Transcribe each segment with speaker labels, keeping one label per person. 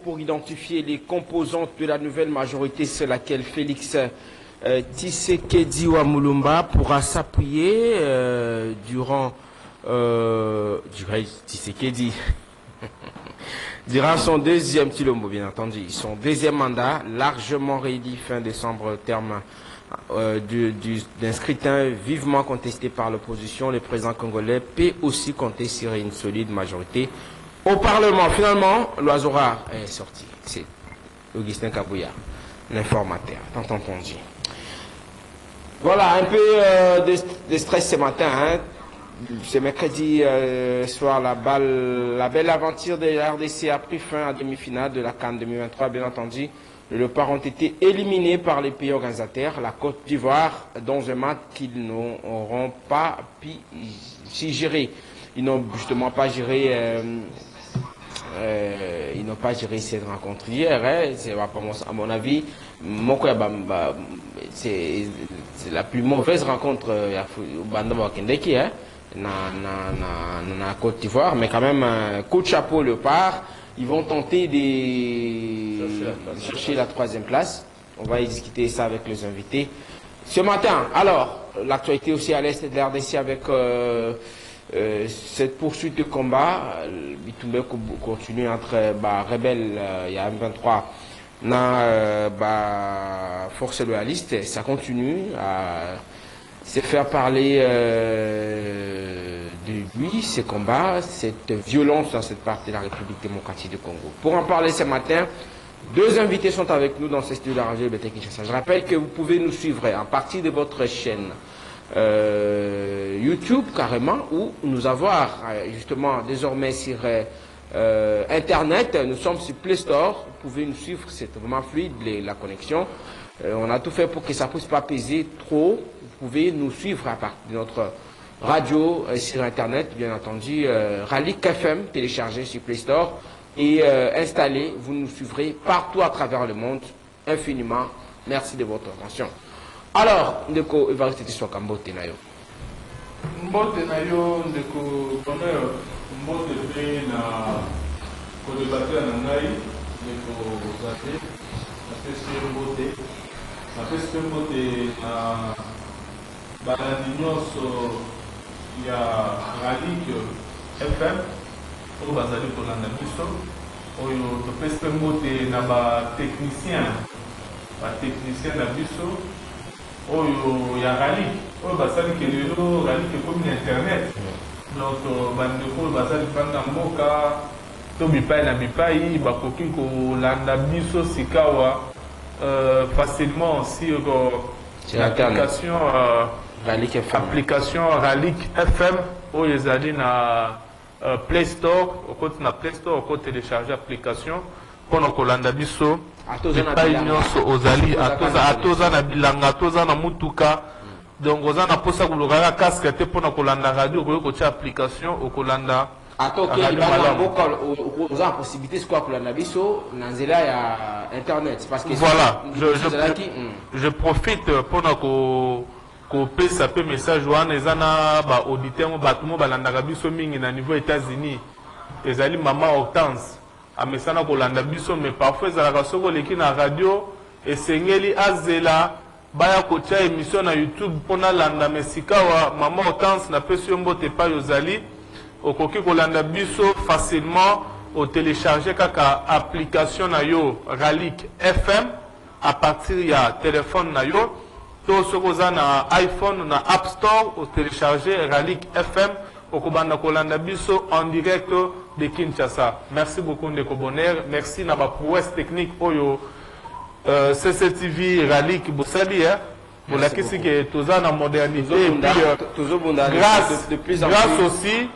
Speaker 1: pour identifier les composantes de la nouvelle majorité sur laquelle Félix Tshisekedi Wamulumba pourra s'appuyer durant Tshisekedi durant son deuxième bien entendu, son deuxième mandat, largement réélu fin décembre au terme d'un scrutin vivement contesté par l'opposition. Le président congolais peut aussi compter sur une solide majorité au Parlement. Finalement, l'oiseau rare est sorti. C'est Augustin Kabouya, l'informateur, tant entendu. Voilà, un peu de stress ce matin. Hein. Ce mercredi soir, la belle aventure de la RDC a pris fin à demi-finale de la CAN 2023. Bien entendu, les Léopards ont été éliminés par les pays organisateurs, la Côte d'Ivoire, dans un match qu'ils n'auront pas pu gérer. Ils n'ont justement pas géré. Ils n'ont pas géré cette rencontre hier. Hein. À mon avis, c'est la plus mauvaise rencontre au Bandama Kendeki, hein, na Côte d'Ivoire. Mais quand même, coup de chapeau Léopard. Ils vont tenter de chercher la troisième place. On va discuter ça avec les invités. Ce matin, alors, l'actualité aussi à l'est de la RDC avec cette poursuite de combat. Bitumbe continue entre rebelles, il y a M23, force loyaliste. Ça continue à se faire parler de lui, ces combats, cette violence dans cette partie de la République démocratique du Congo. Pour en parler ce matin, deux invités sont avec nous dans ce studio de la radio de Kinshasa. Je rappelle que vous pouvez nous suivre à partir de votre chaîne YouTube carrément, ou nous avoir justement désormais sur Internet. Nous sommes sur Play Store. Vous pouvez nous suivre, c'est vraiment fluide la connexion. On a tout fait pour que ça ne puisse pas peser trop. Vous pouvez nous suivre à partir de notre radio sur Internet, bien entendu, Ralik FM, téléchargé sur Play Store et installé. Vous nous suivrez partout à travers le monde, infiniment. Merci de votre attention. Alors, Ndeko Evariste Soka Mbote Nayo.
Speaker 2: Mbote Nayo, Ndeko Bonheur, Mbote Pe na co-débatteur na ngai, Ndeko Zate, na Mbote, na Mbote na balandi nyonso ya Ralik FM, oyo bazali kolanda biso, oyo topesi mpe mbote na batechnicien na biso, oyo ya Ralik, oyo basali ke lelo Ralik ekomi na internet. Donc bandeko oyo bazali banda mboka to bipai na bipai bakoki kolanda biso sikawa facilement sur l'application Ralik FM oyo ezali na Play Store. Okoti na Play Store oko télécharger application mpona kolanda biso epai nyonso ozali atoza na bilanga atoza na mutuka. Donc oza na posa kolokaka casque te mpona kolanda radio okoki kotia application okolanda
Speaker 1: oza possibilité quoi kolanda biso na nzela ya internet parce que
Speaker 2: voilà je profite mpona kopesa pe message wana eza na baauditeur mo bato mo balandaka biso mingi na niveau États-Unis. Ezali mama Hortense amesana kolanda biso, mais parfois ezalaka soko leki na radio esengeli azela baya kotia émission na YouTube mpona landa mesikawa mama Hortense na pesi yo mbote pa yozali okoki kolanda biso facilement au télécharger kaka application na yo Ralik FM à partir ya téléphone na yo. To sokoza na iPhone na App Store au télécharger Ralik FM okobanda kolanda biso en direct de Kinshasa. Merci beaucoup Ndeko Bonheur, merci na ba prouesse technique oyo CCTV Ralik bosali hein. Bolakisi ke toza na modernité grâce aussi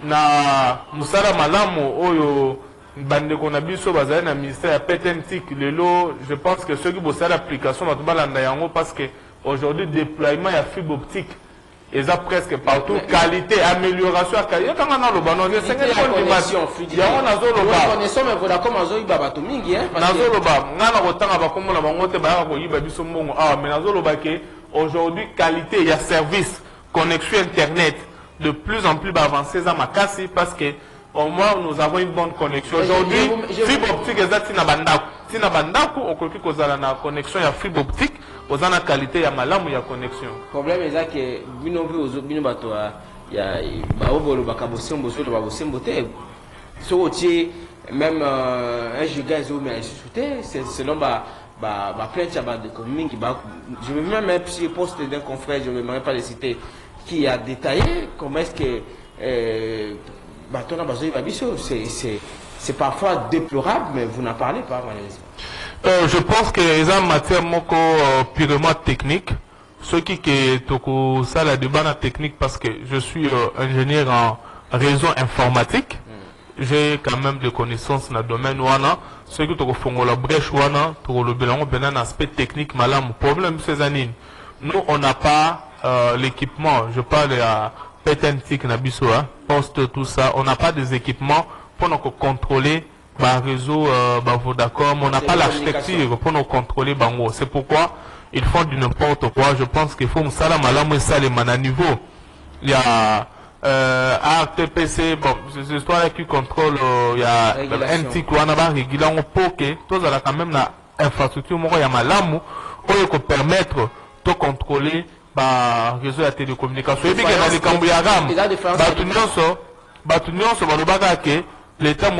Speaker 2: na musala malamu oyo bandeko na biso bazali na ministère ya PTNTIC lelo. Je pense que ceux qui bossent l'application va balanda yango parce que aujourd'hui déploiement ya fibre optique eza presque partout, qualité, amélioration qualité. Quand on a le banon, c'est une connexion fluide. Ya on a zolo ba.
Speaker 1: Connexion mais voilà comme azo iba bato mingi hein.
Speaker 2: Na zolo ba, ngana kotanga ba komo na bango te ba ko yiba biso mbongo. Ah mais na zolo ba ke aujourd'hui qualité, il y a service, connexion internet de plus en plus avancé za makasi parce que au moins nous avons une bonne connexion. Aujourd'hui, fibre optique est tina bandako, au côté que la connexion, il y a fibre optique, aux la qualité, il y a malam, il y a connexion.
Speaker 1: Le problème est que, il y a même un giga, c'est selon ma plainte de commune. Je me mets même sur le poste d'un confrère, je ne me pas le citer, qui a détaillé comment est-ce que c'est parfois déplorable, mais vous n'en parlez pas, malheureusement.
Speaker 2: Je pense que les en matière purement technique, ce qui est ça la débat technique parce que je suis ingénieur en réseau informatique. J'ai quand même des connaissances dans le domaine wana. Ce qui est la brèche wana, pour le bilan, un aspect technique malam. Problème ces années. Nous, on n'a pas l'équipement. Je parle à Petentik Nabiso, poste tout ça. On n'a pas des équipements pour nous contrôler le réseau Vodacom. On n'a pas l'architecture pour nous contrôler Bango. C'est pourquoi ils font du n'importe quoi. Je pense qu'il faut ça la malam et ça les man à niveau. Il y a RTPC, bon, c'est l'histoire qui contrôle, il y a NT qui est régulier, on peut que tout ça quand même l'infrastructure, il y a malamu, pour permettre de contrôler le réseau de télécommunication. Et puis, il y a des cambriages. L'État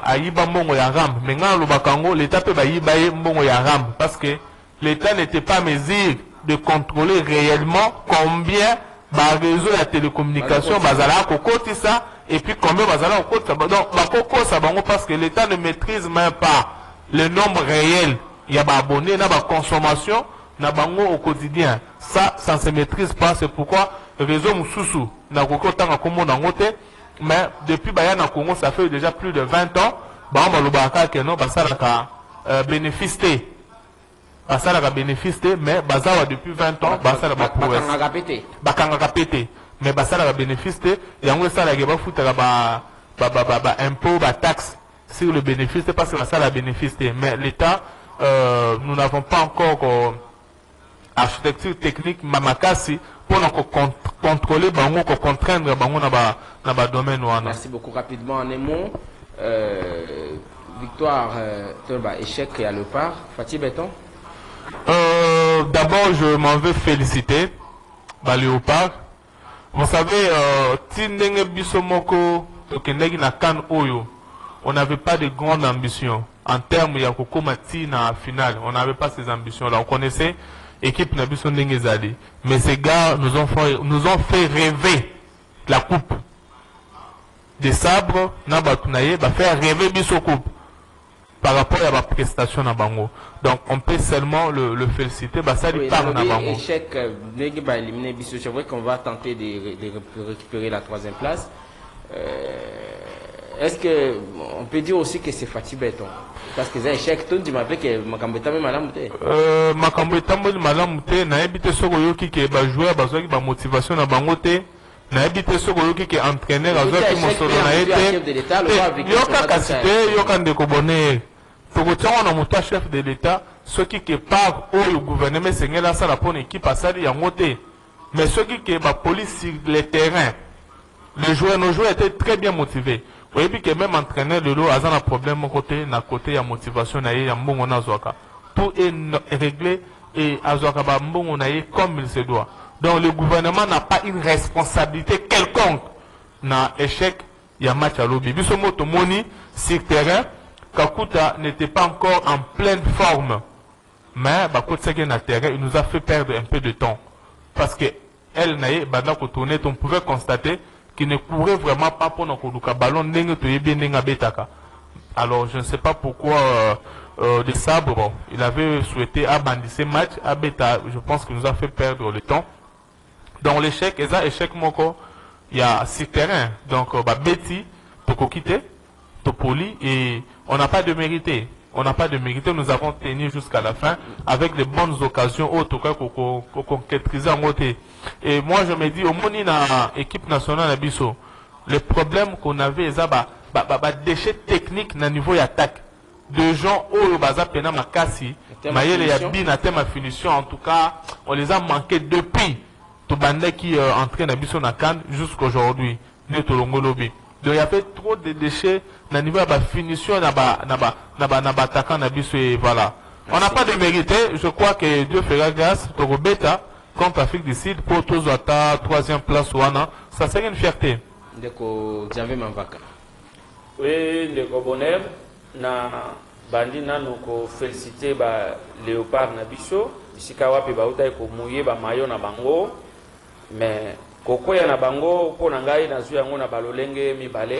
Speaker 2: a yiba mbongo ya RAM, mais quand le bakango, l'État peut yiba mbongo ya RAM, parce que l'État n'était pas en mesure de contrôler réellement combien le réseau de la télécommunication bazala kokoti ça et puis combien bazala kokoti ça donc bakoko ça bango parce que l'État ne maîtrise même pas le nombre réel il y a abonnés na ba consommation na bango au quotidien ça ne se maîtrise pas c'est pourquoi le réseau mususu na kokota na kombo na ngote mais depuis baya na Congo ça fait déjà plus de 20 ans ba malobaka que non basalaka bénéfice basala ka bénéfice mais bazawa depuis 20 ans basala ba prouesse bakanga pété mais basala ka bénéfice yango sala ke ba futaka ba impôt ba taxe sur le bénéfice parce que basala bénéfice mais l'état nous n'avons pas encore architecture technique mamakasi pour nous contrôler bango ko contraindre bango na ba domaine wana.
Speaker 1: Merci beaucoup. Rapidement en un mot victoire échec à le part Fatih Béton.
Speaker 2: D'abord, je m'en veux féliciter Léopard. Vous savez, on n'avait pas de grandes ambitions. En termes de finale, on n'avait pas ces ambitions-là. On connaissait l'équipe Nabiso Ndengezali. Mais ces gars nous ont fait rêver la coupe. Des sabres, Nabatunaye, va faire rêver Biso Coupe. Par rapport à la prestation à Bango. Donc on peut seulement le féliciter. Ça lui parle à Bango.
Speaker 1: Échec, c'est vrai qu'on va tenter de récupérer la 3e place. Est-ce qu'on peut dire aussi que c'est Fatih Béton? Parce que c'est échec, tout le monde dit que Makambeta est malade.
Speaker 2: Makambeta est malade. Na habité sur le qui est joueur, qui a motivation à Bango. Na habité sur le qui est entraîneur, qui mon solo na été. Yoka Kassité, Yoka Ndekobone. Pour autant, on a monté chef de l'État, ceux qui part au gouvernement, c'est là ça la bonne équipe à ça il y a monté. Mais ceux qui la police sur le terrain, nos joueurs étaient très bien motivés. Vous voyez que même entraîneur de l'eau a un problème à côté, il y a motivation, il y a mbongo na zoaka. Tout est réglé et à zoaka ba mbongo na comme il se doit. Donc le gouvernement n'a pas une responsabilité quelconque dans l'échec. Il y a match à l'objet. Bisomo Tomoni sur terrain. Kakuta n'était pas encore en pleine forme. Mais il nous a fait perdre un peu de temps. Parce que elle on pouvait constater qu'il ne courait vraiment pas pour nous ballon. Alors je ne sais pas pourquoi de Sabre, il avait souhaité abandonner ce match. Je pense qu'il nous a fait perdre le temps. Dans l'échec, il y a 6 terrains. Donc Betty, Tokokite, Topoli et on n'a pas de mérité. On n'a pas de mérité. Nous avons tenu jusqu'à la fin avec de bonnes occasions autres qu'on concrétisait en côté. Et moi, je me dis, au moins, dans l'équipe nationale à Bisso, le problème qu'on avait, c'est déchets techniques dans le niveau d'attaque. De gens, au Baza Pena Makasi, Mayele Yabi, na thème à finition, en tout cas, on les a manqués depuis. Tout bandé qui entraîne à Bisso Nakan jusqu'aujourd'hui. Donc il y avait trop de déchets au niveau de la finition na attaquant na biso et voilà. On n'a pas de mérite, je crois que Dieu fera grâce pour Beta contre l'Afrique du Sud pour tous à ta 3e place ou ça serait une fierté.
Speaker 1: Ndeko Xavier Mavaka.
Speaker 3: Oui, Ndeko Bonheur na bandi nanu ko féliciter ba Léopard na biso bisika wapi ba utai ko mouiller ba mayo na bango mais kokoya na bango pona ngai na zuya ngo na balolenge mibale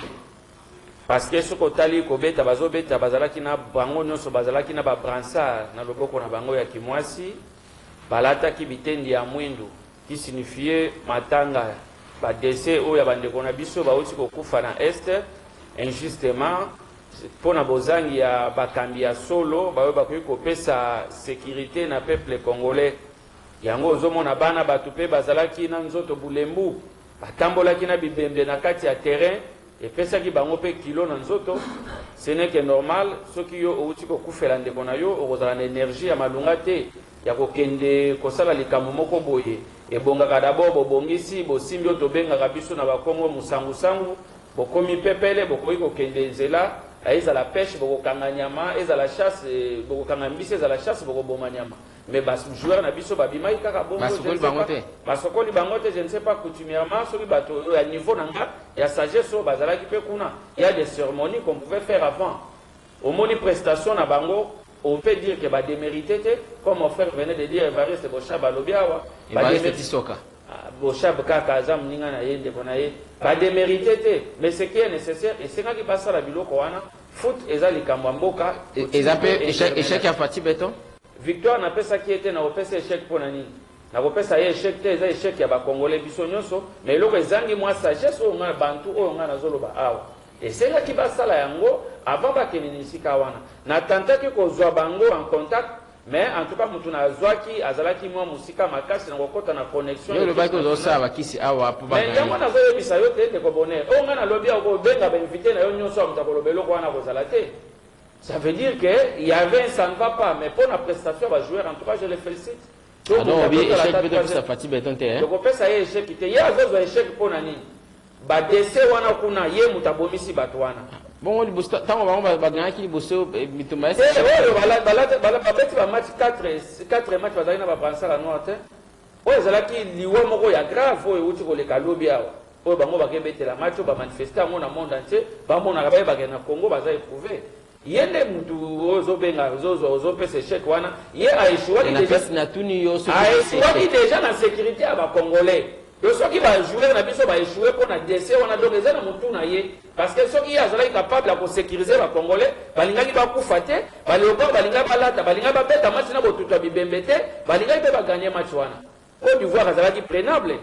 Speaker 3: parce que soko tali ko beta bazobeta bazalaki na bango nyonso bazalaki na ba bransard na loboko na bango ya kimwasi balataki bitendi ya mwindu qui signifie matanga ba décès oyo ya bandeko na biso bauti kokufa na este injustement pona bozangi ya bakambi ya solo bayo bakoki kopesa sécurité na peuple congolais yango ozomona bana bato mpe bazalaki na nzoto bulembu batambolaki na bibembe na kati ya terrain epesaki bango mpe kilo na nzoto ce n'est que normal soki yo outi kokufela ndeko na yo okozala na énergie ya malunga te ya kokende kosala likambo moko boye ebongaka d'abord bobongisi bosimbi oyo tobengaka biso na bakongo musangusangu bokomi pepele bokoki kokende nzela ezala pêche bokokanga nyama ezala chasse bokokanga mbisi ezala chasse bokoboma nyama mais joueur na biso babimaki kaka bongo basokoli bango te je ne sais pas coutumièrement soki bato à niveau nanga ya sagesse oyo bazalaki mpe kuna il y a des cérémonies qu'on pouvait faire avant omoni prestation na bango on peut dire que badémérité te comme mon frère venait de dire Evariste Boshab alobi awa Boshab kaka aza moninga na ye ndeko na ye badémérité te mais ce qui est nécessaire esengaki basala biloko wana foot eza likambo ya mboka
Speaker 1: eza mpe échec ya Fati Beton
Speaker 3: victoire napesaki ete na kopesa échec mpona nini na kopesa ye échec te eza échec ya bakongolais biso nyonso mais eloko ezangi mwa sagesse oyo ngai bantu oyo ngai nazoloba awa esengaki basala yango avant bakende na esika wana natantaki kozwa bango en contact mais en tout cas mutu nazwaki azalaki mwa mosika makasi na kokota na connexion
Speaker 1: olobaki ozosala bakisi awa
Speaker 3: mais yango nazoyebisa yo te ndeko Bonheur oyo ngai nalobi akobenga bainvité na yo nyonso ya moto akoloba eloko wana kozala te. Ça veut dire qu'il y avait un ça ne va pas, mais pour la prestation, va jouer, en tout cas, je le félicite.
Speaker 1: Donc, on a échec peut-être ça Fati Beton te.
Speaker 3: Donc, on peut ça y échec. Il y a un échec pour Nani. Ba décès wana kuna ye mutabomisi batwana.
Speaker 1: Bon, on dit tant on va gagner qui bosso mitomba.
Speaker 3: Bala babeti ba match 4 matchs bazalina ba França la noire te. Oyo zalaki liwo moko ya grave oyo uti ko le kalobi awa. Oyo bango bakebetela match ba manifester ngo na monde entier, ba mona ka ba na Congo baza éprouver. Yende mutu ozobenga ozopesa échec wana ye aéchouaki déjà na sécurité ya bakongolais yo soki bajoueur na biso baéchoué mpo na décès wana donc eza na mutu na ye parce que soki ye azalaki capable ya kosécuriser bakongolais balingaki bakufa te baleopard balingaki balata balingaki babeta match na botutu ya bibembe te balingaki mpe baganye match wana Côte d'Ivoire azalaki prenable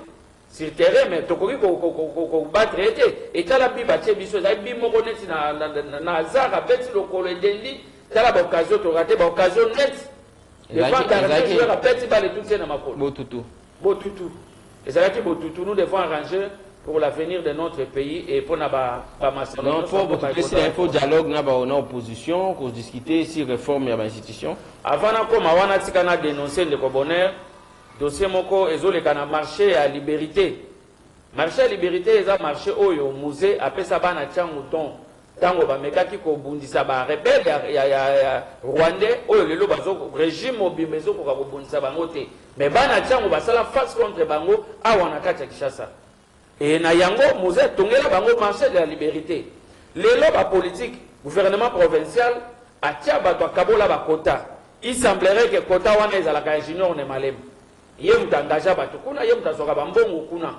Speaker 3: sur terrain mais tokoki kobattre ete etala bi batie biso ezali bi moko neti na hasard abeti lokolo edendi tala baoccasion torate baoccasion net devant quartier joueur abeti bale tutie na makolo botutu ezalaki botutu nous devons arranger pour l'avenir de notre pays et pour na ba massacre
Speaker 1: non pour il faut dialogue na ba na opposition qu'on discuter si réforme ya ba institution
Speaker 3: avant na koma wana tika na dénoncer Ndeko Bonheur dossier moko ezoleka na marché à Liberté. Marché à Liberté eza marché oyo musée apesa bana tiango ton tango bamekaki kobundisa ba rebelle ya Rwandais oyo lelo bazo régime obimezo ko kobundisa bango te mais bana tiango basala face contre bango awa na kati ya Kinshasa et na yango musée tongela bango marché de la Liberté lelo ba politique gouvernement provincial atia bato kabola ba quota il semblerait que quota wana ezalaka junior ne malem ye mutangaja bato kuna ye mutasoka bambongo kuna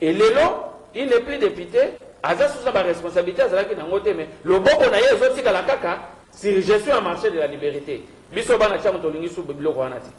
Speaker 3: et lelo il n'est plus député aza sous sa responsabilité azalaki nango te mais loboko na ye ezotikala kaka sur gestion ya marché de la Liberté biso bana tia moto olingi su biloko wana ti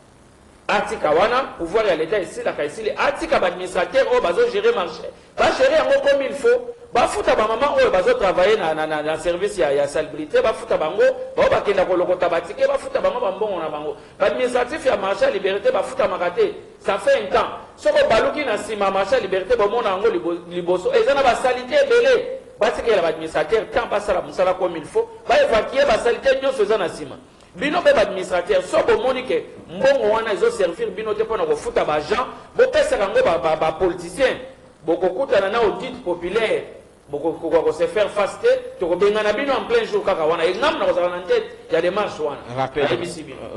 Speaker 3: atika wana pouvoir ya l'état esilaka esili atika baadministrateur oyo bazogérer marché bagérer yango comme il faut bafuta bamama oyo bazotravaille na service ya salubrité bafuta bango bao bakenda kolokota batike bafuta bango bambongo na bango baadministratif ya marché ya Liberté bafutamaka te ça fait un temps soko baluki na nsima marché ya Liberté bomona yango liboso eza na basalite ebele batikela baadministrateur tant basala mosala comme il faut baévacue basalite nyonso eza na nsima bino be administrateur so bomoni ke mbongo wana ezoservir bino te mpona kofuta baagent bopesaka yango bapoliticien bokokutana na audit populaire Pour se faire face, tu en plein jour, il y a des marches.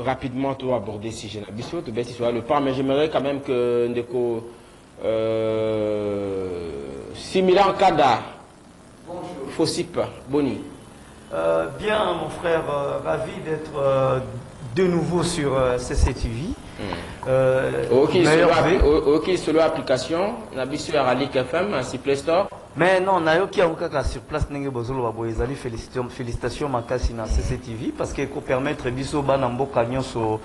Speaker 1: Rapidement, tu vas aborder si j'ai le pas, mais j'aimerais quand même que Ndeko Similan Kada, Fossip, Boni.
Speaker 4: Bien, mon frère, ravi d'être de nouveau sur CCTV.
Speaker 1: Ok, sur l'application, on a vu sur Rally FM, sur Play Store.
Speaker 4: Mais non, Nayoki a sur place, félicitations Makasi na CCTV parce qu'il peut permettre biso banambo kanyon so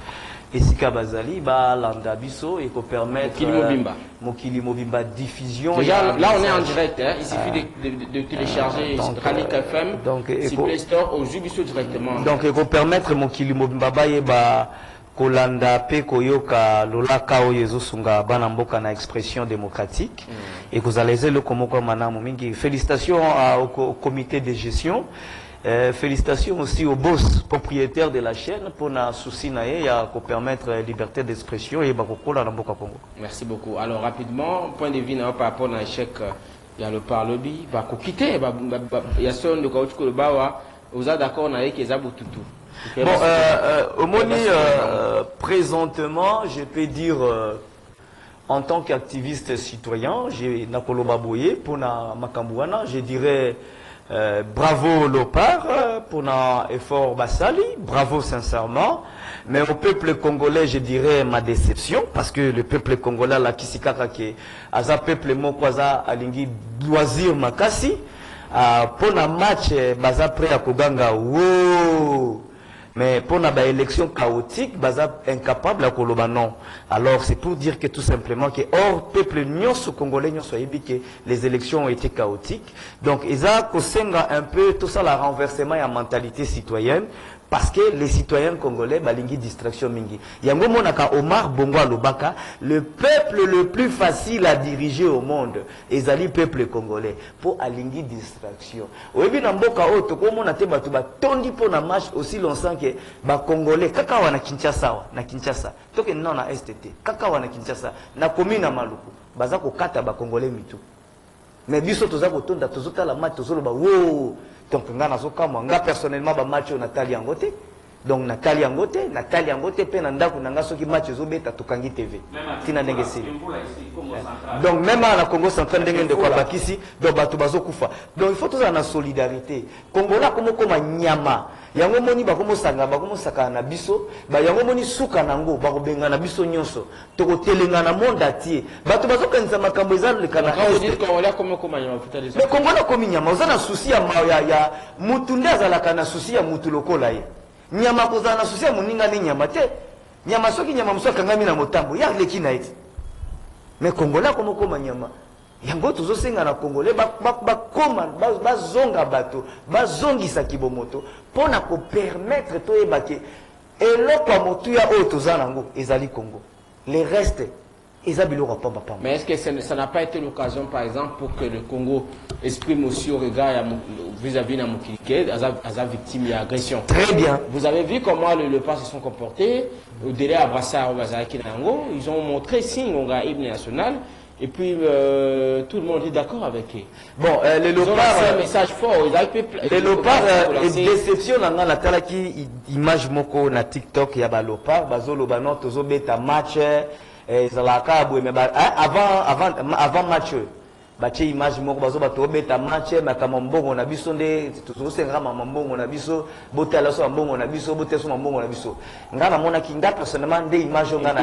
Speaker 4: Esika Bazali, landa biso et peut permettre Mokili Mobimba diffusion.
Speaker 1: Déjà, là on est en direct, hein. Il suffit de télécharger Rally FM sur Play Store au Jubiso directement.
Speaker 4: Donc il peut permettre Mokili Mobimba Kolanda pe koyoka lola kao yezo sunga bana mboka na expression démocratique et que vous allez le komoko manamu mingi. Félicitations au comité de gestion, félicitations aussi au boss propriétaire de la chaîne pour na souci na ya ko permettre liberté d'expression et bakokola na mboka Congo.
Speaker 1: Merci beaucoup. Alors rapidement, point de vue par rapport à l'échec, il y a le parlobi, ko quitter il y a son de kauchko le bawa, vous êtes d'accord na yeke zabututu.
Speaker 4: Bon, Omoni, présentement, je peux dire, en tant qu'activiste citoyen, j'ai Nakoloba Boye pour na Makambouana, je dirais bravo Lopar pour na effort Basali, bravo sincèrement. Mais au peuple congolais, je dirais ma déception, parce que le peuple congolais, la Kisikaka, qui est un peuple mokwaza alingi loisir makasi, pour na match, baza prêt à Koganga, wow! Mais pour une élection chaotique, baza incapable à Koloba non. Alors c'est pour dire que tout simplement que hors peuple nyonso congolais nyonso yebi que les élections ont été chaotiques. Donc ils a kosenga un peu tout ça la renversement et mentalité citoyenne. Parce que les citoyens congolais, balingi distraction mingi. Yango monaka Omar Bongo Lobaka, le peuple le plus facile à diriger au monde, ezali peuple congolais, pour alingi distraction. Oyebi na mboka oto, ko mona te batu ba tondi po na marche aussi longtemps que ba congolais, kaka wana Kinshasa, na Kinshasa, toke non na STT, kaka wana Kinshasa, na commune na Maluku, baza ko kata ba congolais mitu. Mais biso toza ko tonda tozota la match tozolo ba wow. Donc, nga personnellement, ba match Nathalie Angote. Donc, Nathalie Angote, pe nandaku nanga soki match zobeta tokangi TV. Tina ndengesi. Donc, même à la Congo central ndenge de kwa bakisi, donc batu bazo kufa. Donc, il faut tous en solidarité. Congola komo koma nyama. Yango moni bakomo sanga, bakomo saka na biso, ba yango moni suka nango, bako benga na biso nyonso. Toko telenga na monde atier. Batu bazo kanisa makambo ezalo le kana.
Speaker 1: Vous dites Congola komo koma nyama futali.
Speaker 4: Mais Congola komi nyama, ozana souci ya mutu nde azalaka na souci ya mutu lokola ye. Nyama kozala na souci ya muninga ne nyama te. Nyama soki nyama muso kangami na motambo, ya leki na eti. Mais Congola komo koma nyama. Yango tozo senga na Congolais bakoma bazonga bato bazongisa kibomoto pona ko permettre to ebake eloko motu ya o toza nango ezali Congo. Les restes ezabilo pamba pamba.
Speaker 1: Mais est-ce que ça n'a pas été l'occasion par exemple pour que le Congo exprime aussi au regard vis-à-vis de Mokilike à victime d'agression?
Speaker 4: Très bien.
Speaker 1: Vous avez vu comment le PAS se sont comportés au délai à Brassard au Bazaraki Nango, ils ont montré signe au hymne national. Et puis tout le monde est d'accord avec eux.
Speaker 4: Bon, les Lopards,
Speaker 1: un message fort.
Speaker 4: Les Lopards, déception dans la tala qui image moko na TikTok ya ba Lopards, bazolo bano tozo beta match zalaka boue mais avant match bache image moko bazo bato beta match makamambongo na biso nde tozo senga mamambongo na biso botala so mbongo na biso boteso mbongo na biso ngana mona kinga personnellement nde image ngana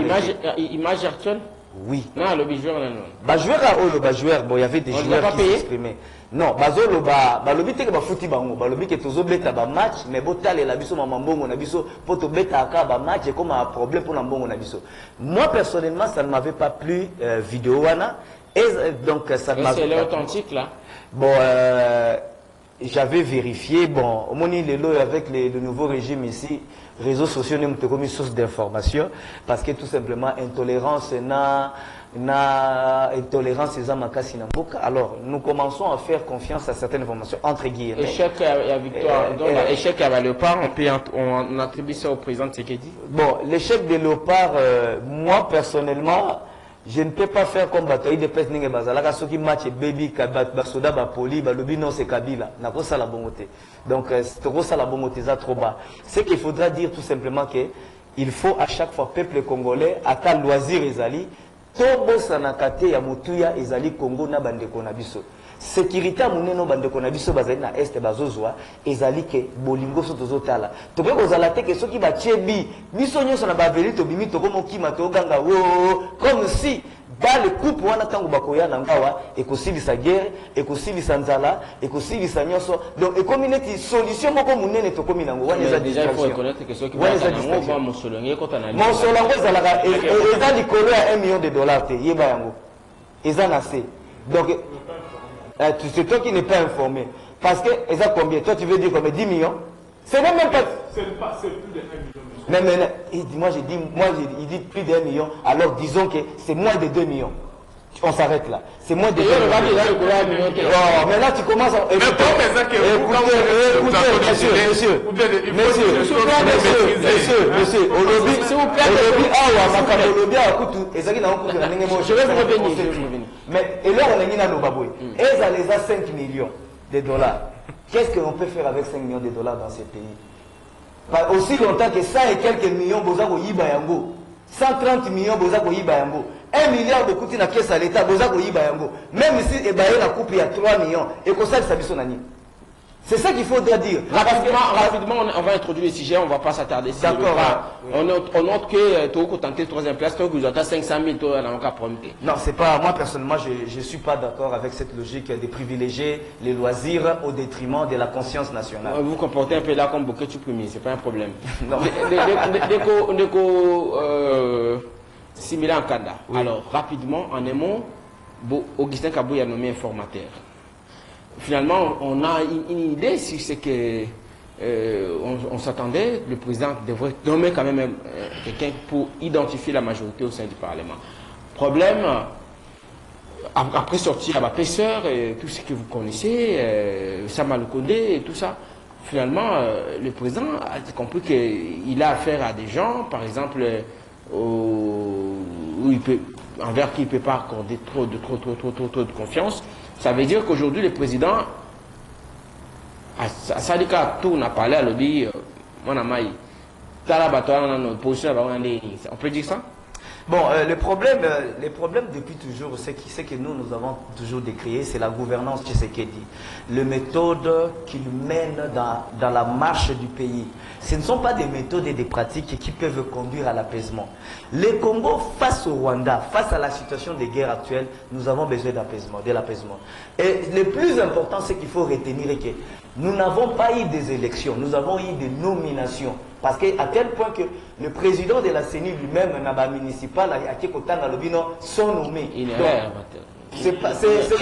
Speaker 1: image actuelle.
Speaker 4: Oui.
Speaker 1: Non, le joueur non.
Speaker 4: Ba joueur à le joueur, bon il y avait des joueurs qui s'exprimaient. Non, bazolo ba lobi te ke ba futi bango, ba lobi ke tozo beta ba match mais botale la biso mamambongo na biso poto beta aka ba match comme un problème pour mbongo na biso. Moi personnellement, ça ne m'avait pas plu vidéo wana et donc ça m'a
Speaker 1: c'est l'authentique là.
Speaker 4: Bon j'avais vérifié bon au moni lelo avec le nouveau régime ici réseaux sociaux n'ont pas comme une source d'information parce que tout simplement intolérance intolérance c'est makasi na mboka. Alors nous commençons à faire confiance à certaines informations entre guillemets.
Speaker 1: Échec à victoire donc échec à Léopard on attribue ça au président Tshisekedi.
Speaker 4: Bon l'échec de Léopard moi personnellement je ne peux pas faire comme Bataille de Pes Ninge Bazalaka, ceux qui matchent Baby, Basoda, Bapoli, Balobi, non, c'est Kabila. N'a pas ça la bonté. Donc, c'est ça la bonté, ça trop bas. C'est qu'il faudra dire tout simplement que il faut à chaque fois, peuple congolais, à ta loisir ezali, Tobo Sanakate, Yamutuya, ezali, Congo, na bande konabiso. Sécurité à mon bande konabiso, bazali na est, bazozwa, ezali ke bolingo sotozotala. Tobe kozalate que ceux qui va tchebi, bisonyo sana baveli, tobimi, tobo mokima, toganga, comme si, dans le couple, on attend bakoya nangawa, et qu'aussi sa guerre, et qu'aussi sa nzala, et qu'aussi sa nyoso. Donc, et comme il est solution, moi, comme on est au communango,
Speaker 1: déjà, il faut reconnaître que ceux qui vont à mon solonnier, quand on a
Speaker 4: mon solonnier, et ils ont dit qu'on a $1 million, yeba yango. Ils en ont assez. Donc, c'est toi qui n'es pas informé. Parce que, ils ont combien? Toi, tu veux dire combien? 10 millions? C'est même pas. C'est plus de 1 million. Mais il dit plus de 1 million, alors disons que c'est moins de 2 millions. On s'arrête là. C'est moins de 2 millions. Oh, mais là tu commences à... Écoutez, monsieur, je vais vous revenir. Mais, et là on a les a 5 millions de dollars. Qu'est-ce qu'on peut faire avec 5 millions de dollars dans ces pays? Aussi longtemps que 100 et quelques millions, Bozako Yibayango. 130 millions, Bozako Yibayango. 1 milliard de coûts na caisse à l'État, Bozako Yibayango. Même si Ebaye la coupe il y a 3 millions, et qu'on ça ça nani. C'est ça qu'il faudrait dire.
Speaker 1: Rapidement, on va introduire le sujet, on ne va pas s'attarder.
Speaker 4: D'accord.
Speaker 1: On note que tu as tenté 3e place, tu as 500 000, tu as encore promis.
Speaker 4: Non, c'est pas, moi personnellement, je ne suis pas d'accord avec cette logique de privilégier les loisirs au détriment de la conscience nationale.
Speaker 1: Vous vous comportez un peu là comme Bouquet Tchoupimi, c'est pas un problème.
Speaker 4: Non.
Speaker 1: Similaire en Kanda. Oui. Alors, rapidement, en un mot, Augustin Kabouya a nommé informateur. Finalement, on a une idée sur ce que on s'attendait. Le président devrait nommer quand même quelqu'un pour identifier la majorité au sein du Parlement. Problème, après sortir à ma pêcheur, tout ce que vous connaissez, Samalou Kondé et tout ça, finalement, le président a compris qu'il a affaire à des gens, par exemple, envers qui il ne peut pas accorder trop de confiance. Ça veut dire qu'aujourd'hui, le président, Sadika tout n'a parlé à l'objet, on peut dire ça?
Speaker 4: Bon, le problème depuis toujours, c'est que nous avons toujours décrié, c'est la gouvernance Tshisekedi. Les méthodes qu'il mène dans la marche du pays. Ce ne sont pas des méthodes et des pratiques qui peuvent conduire à l'apaisement. Le Congo, face au Rwanda, face à la situation de guerre actuelle, nous avons besoin d'apaisement, de l'apaisement. Et le plus important, c'est qu'il faut retenir que nous n'avons pas eu des élections, nous avons eu des nominations. Parce qu'à tel point que le président de la CENI lui-même, Naba municipal, à Kekotanga Lobino, sont nommés. C'est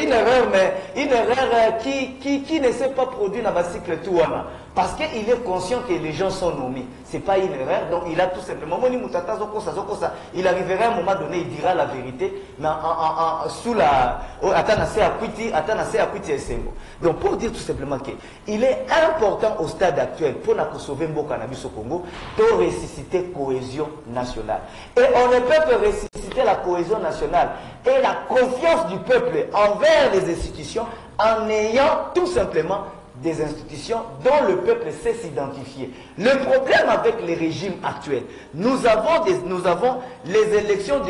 Speaker 4: une erreur, mais une erreur qui ne s'est pas produite dans le cycle Touana. Parce qu'il est conscient que les gens sont nommés. Ce n'est pas une erreur, donc il a tout simplement. Il arrivera à un moment donné, il dira la vérité, mais sous la. Donc pour dire tout simplement qu'il est important au stade actuel, pour sauver Mboka Nabiso au Congo, de ressusciter la cohésion nationale. Et on ne peut que ressusciter la cohésion nationale et la confiance du peuple envers les institutions en ayant tout simplement des institutions dont le peuple sait s'identifier. Le problème avec les régimes actuels, nous avons les élections,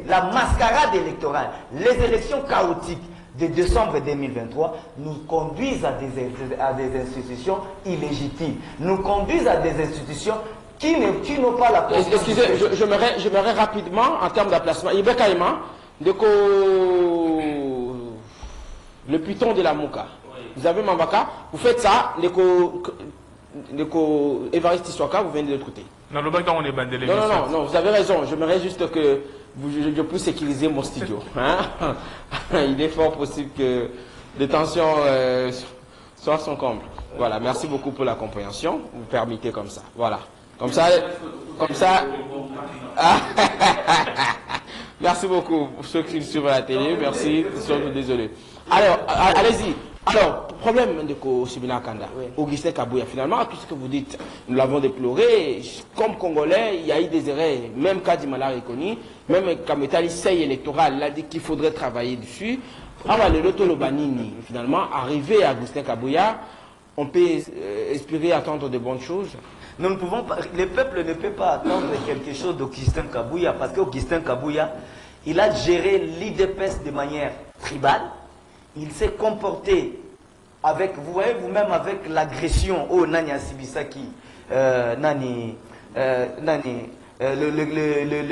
Speaker 4: la mascarade électorale, les élections chaotiques de décembre 2023 nous conduisent à des institutions illégitimes, nous conduisent à des institutions qui n'ont pas la confiance.
Speaker 1: Excusez, je m'arrête rapidement en termes d'emplacement. Ibekaïma, le python de la Mouka. Vous avez Mambaka, vous faites ça, Évariste Issoaka, vous venez de l'autre côté.
Speaker 2: Non, non,
Speaker 1: vous avez raison. J'aimerais juste que je puisse sécuriser mon studio. Hein? Il est fort possible que les tensions soient son comble. Voilà, merci beaucoup pour la compréhension. Vous permettez comme ça. Voilà. Comme ça. Merci beaucoup pour ceux qui suivent la télé. Merci, désolé. Alors, allez-y. Alors, problème de Sibina Kanda, oui. Augustin Kabouya, finalement, tout ce que vous dites, nous l'avons déploré. Comme Congolais, il y a eu des erreurs. Même Kadimala reconnu, même Kametali Sey électoral, il a dit qu'il faudrait travailler dessus. Alors, le Loto Lobanini, finalement, arrivé à Augustin Kabouya, on peut espérer attendre de bonnes choses.
Speaker 4: Nous ne pouvons pas, le peuple ne peut pas attendre quelque chose d'Augustin Kabouya, parce qu'Augustin Kabouya, il a géré l'IDPS de manière tribale. Il s'est comporté avec, vous voyez vous-même, avec l'agression au Nani Asibisaki, le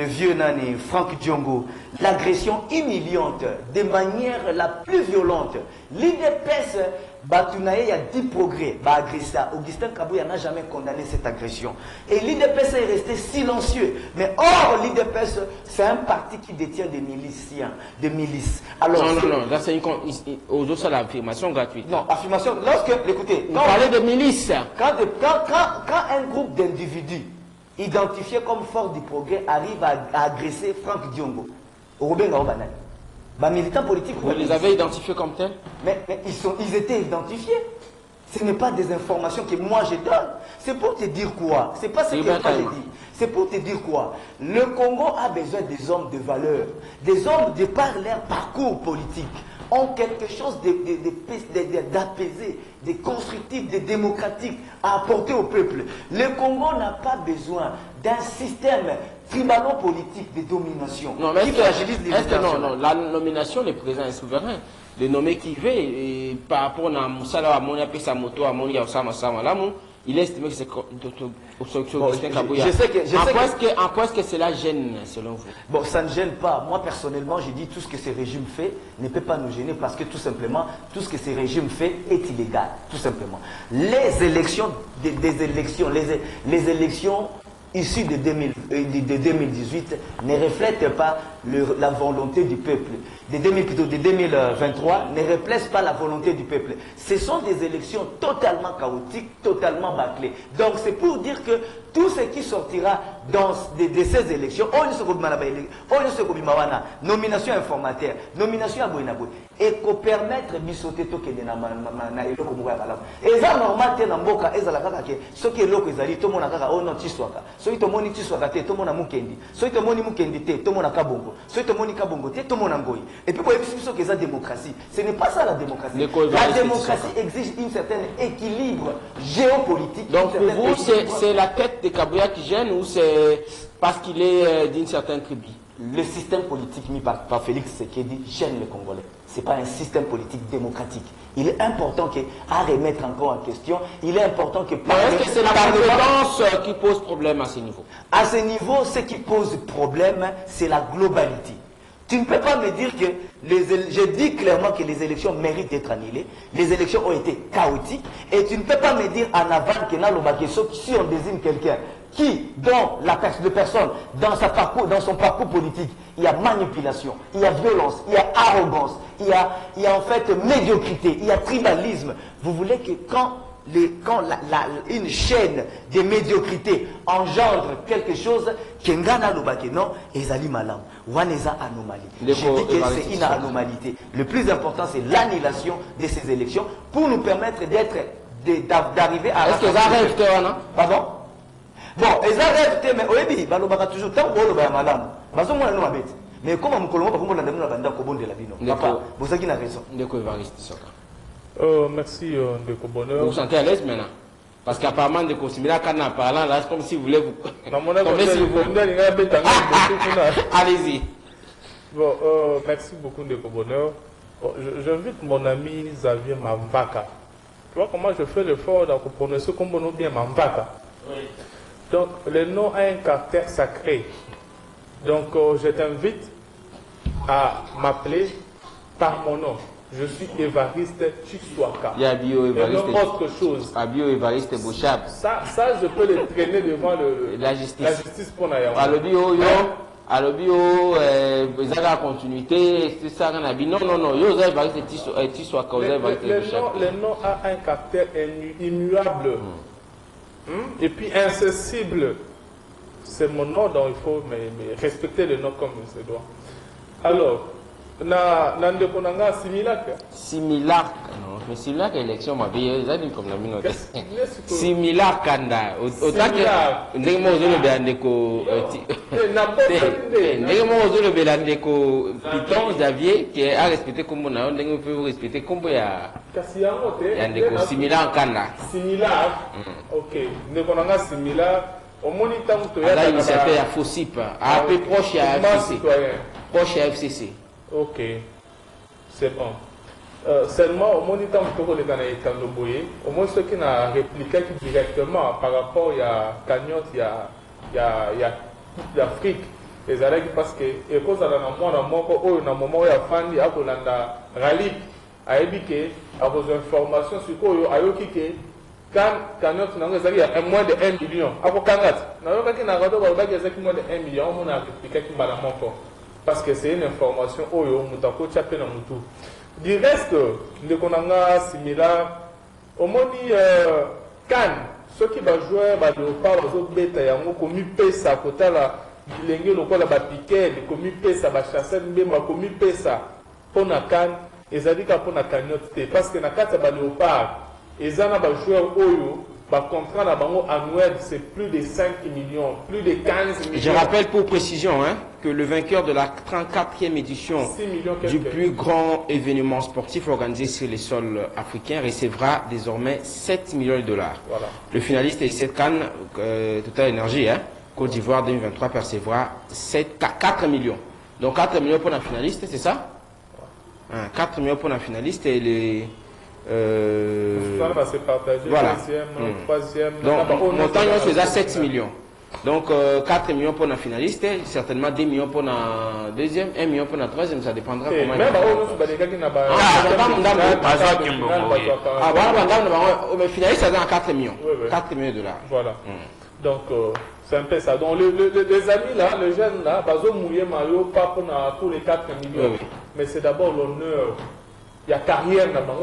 Speaker 4: vieux Nani, Franck Diongo, l'agression humiliante, de manière la plus violente. L'IDPS, Batounaye, il y a 10 progrès, Augustin Kabouya n'a jamais condamné cette agression. Et l'IDPS est resté silencieux. Mais or, l'IDPS, c'est un parti qui détient des miliciens, des milices. Alors,
Speaker 1: non, là c'est aux autres l'affirmation gratuite.
Speaker 4: Non, affirmation, écoutez,
Speaker 1: vous parlez de milices.
Speaker 4: Quand un groupe d'individus identifiés comme fort du progrès arrive à agresser Franck Diongo, Robin Gaobanani, militants politiques.
Speaker 1: Vous les avez identifiés comme tels?
Speaker 4: Mais ils étaient identifiés. Ce n'est pas des informations que moi je donne. C'est pour te dire quoi? C'est pas ce que moi j'ai dit. C'est pour te dire quoi? Le Congo a besoin des hommes de valeur. Des hommes de par leur parcours politique ont quelque chose d'apaisé, de constructif, de démocratique à apporter au peuple. Le Congo n'a pas besoin d'un système tribalo-politique de domination qui fragilise les États.
Speaker 1: Non, la nomination, le président est souverain. Le nommer qui veut, et par rapport à Moussala, à mon sa moto, à mon Yaosama Samalamu, il estime que c'est Augustin Kabouya. En quoi est-ce que cela gêne, selon vous?
Speaker 4: Bon, ça ne gêne pas. Moi, personnellement, j'ai dit tout ce que ce régime fait ne peut pas nous gêner parce que tout simplement, tout ce que ce régime fait est illégal. Tout simplement. Les élections, les élections issues de 2018 ne reflètent pas la volonté du peuple. De 2023 ne reflètent pas la volonté du peuple. Ce sont des élections totalement chaotiques, totalement bâclées. Donc c'est pour dire que tout ce qui sortira de ces élections, nomination informateur, nomination à Boinabou, et qu'on permettre bisoteto que na eloko moko ya malamu. Eza normal te na mboka ezala kaka ke soki eloko ezali to mona kaka ono tiswaka. Soki to moni tiswaka te to mona mukendi. Soki to moni mukendi te to mona kabongo. Soki to moni kabongo te to mona ngoi. Et puis pour biso que eza démocratie. Ce n'est pas ça la démocratie. La démocratie exige un certain équilibre géopolitique.
Speaker 1: Donc pour vous c'est la tête de Kabouya qui gêne ou c'est parce qu'il est d'une certaine tribu?
Speaker 4: Le système politique mis par Félix Tshisekedi gêne les Congolais. Ce n'est pas un système politique démocratique. Il est important à remettre encore en question. Il est important que...
Speaker 1: Est-ce que c'est la compétence qui pose problème à ce niveau?
Speaker 4: À ce niveau, ce qui pose problème, c'est la globalité. Tu ne peux pas me dire que... Je dis clairement que les élections méritent d'être annulées. Les élections ont été chaotiques. Et tu ne peux pas me dire en avant que si on désigne quelqu'un qui, dans la personne, dans son parcours politique, il y a manipulation, il y a violence, il y a arrogance, il y a en fait médiocrité, il y a tribalisme. Vous voulez que quand une chaîne de médiocrité engendre quelque chose, Kengana Lobake, non, Ezali Malam, Waneza anomalie. Je dis que c'est une anomalité. Le plus important, c'est l'annulation de ces élections pour nous permettre d'arriver à...
Speaker 1: Est-ce que ça rêve, non?
Speaker 4: Pardon? Bon, ils arrivent, mais au début, ils toujours tant que vous avez madame. Mais comment vous colombo, vous avez la cobon de la bino. Papa, vous avez raison.
Speaker 2: Merci, Ndeko Bonheur.
Speaker 1: Vous vous sentez à l'aise maintenant? Parce qu'apparemment, Ndeko Simila, quand on parlant, là, c'est comme si vous voulez vous. Allez-y.
Speaker 2: Bon, merci beaucoup, Ndeko Bonheur. J'invite mon ami Xavier Mamvaka. Tu vois comment je fais l'effort de prononcer comme bon bien Mamvaka. Oui. Donc, le nom a un caractère sacré. Donc, je t'invite à m'appeler par mon nom. Je suis Évariste Chiswaka.
Speaker 1: Il y a Bio Évariste.
Speaker 2: Et non autre chose.
Speaker 1: Bio Évariste Bouchab.
Speaker 2: Ça, je peux le traîner devant
Speaker 1: la justice.
Speaker 2: La justice pour Nayawa.
Speaker 1: Alors, bio, ils ont la continuité, c'est ça, non, ils ont Évariste Chiswaka.
Speaker 2: Le nom a un caractère immuable. Et puis incessible. C'est mon nom, donc il faut respecter le nom comme il se doit. Alors, Nandeko Nanga Similac.
Speaker 1: Similac, Mais c'est là que l'élection m'a dit, ils ont dit comme la minute. Similaire Kanda. Autant que ndenge mo zolo be andeko ndenge mo zolo be andeko Piton Xavier qui a respecté comme on a ndenge peut respecter comme ya andeko similaire Kanda.
Speaker 2: Similaire. OK. Ndeko nanga similaire au moni tango to ya
Speaker 1: initiateur ya FOSIP a peu proche à FCC. Proche à FCC.
Speaker 2: OK. C'est bon. Seulement, au moins, tant que au moins ceux qui n'ont répliqué directement par rapport à Cagnotte, il y a l'Afrique. Les Arabes parce que, et cause à un moment où il y a Fandi, à Kolanda, Ralik, à Ebike, à vos informations sur quoi il y a Ayokike, quand Cagnotte n'a pas moins de 1 million. À vos Kangat, n'a pas qu'il n'a pas moins de 1 million, on a répliqué qui m'a la parce que c'est une information où il y a Moutako Tchapé dans Moutou. Du reste, nous avons similaire. Au moins, quand ceux qui vont jouer le léopard, ils vont commis pesa, côté la bilingue, le col la piquet, les commis pesa, la chasseur, les commis pesa. Pour la canne, ils ont dit pour la cagnotte, parce que la carte le léopard, ils ont joué au Oyo. Le contrat annuel, c'est plus de 5 millions, plus de 15 millions.
Speaker 1: Je rappelle pour précision que le vainqueur de la 34e édition du plus grand événement sportif organisé sur les sols africains recevra désormais 7 millions de dollars.
Speaker 2: Voilà.
Speaker 1: Le finaliste de cette canne, Total Énergie, Côte d'Ivoire 2023, percevra 4 millions. Donc 4 millions pour la finaliste, c'est ça? 4 millions pour la finaliste et les...
Speaker 2: voilà. Troisième,
Speaker 1: donc, montant, on faisait 7 millions. Donc, 4 millions pour la finaliste, certainement 10 millions pour la deuxième, 1 million pour la troisième, ça dépendra comment il mais finaliste, ça donne 4 millions. 4 millions de dollars.
Speaker 2: Voilà. Donc, c'est un peu ça. Donc, les amis là, les jeunes là, ils ont mouillé Mario, pas pour les 4 millions. Mais c'est d'abord l'honneur. Il y a carrière là-bas.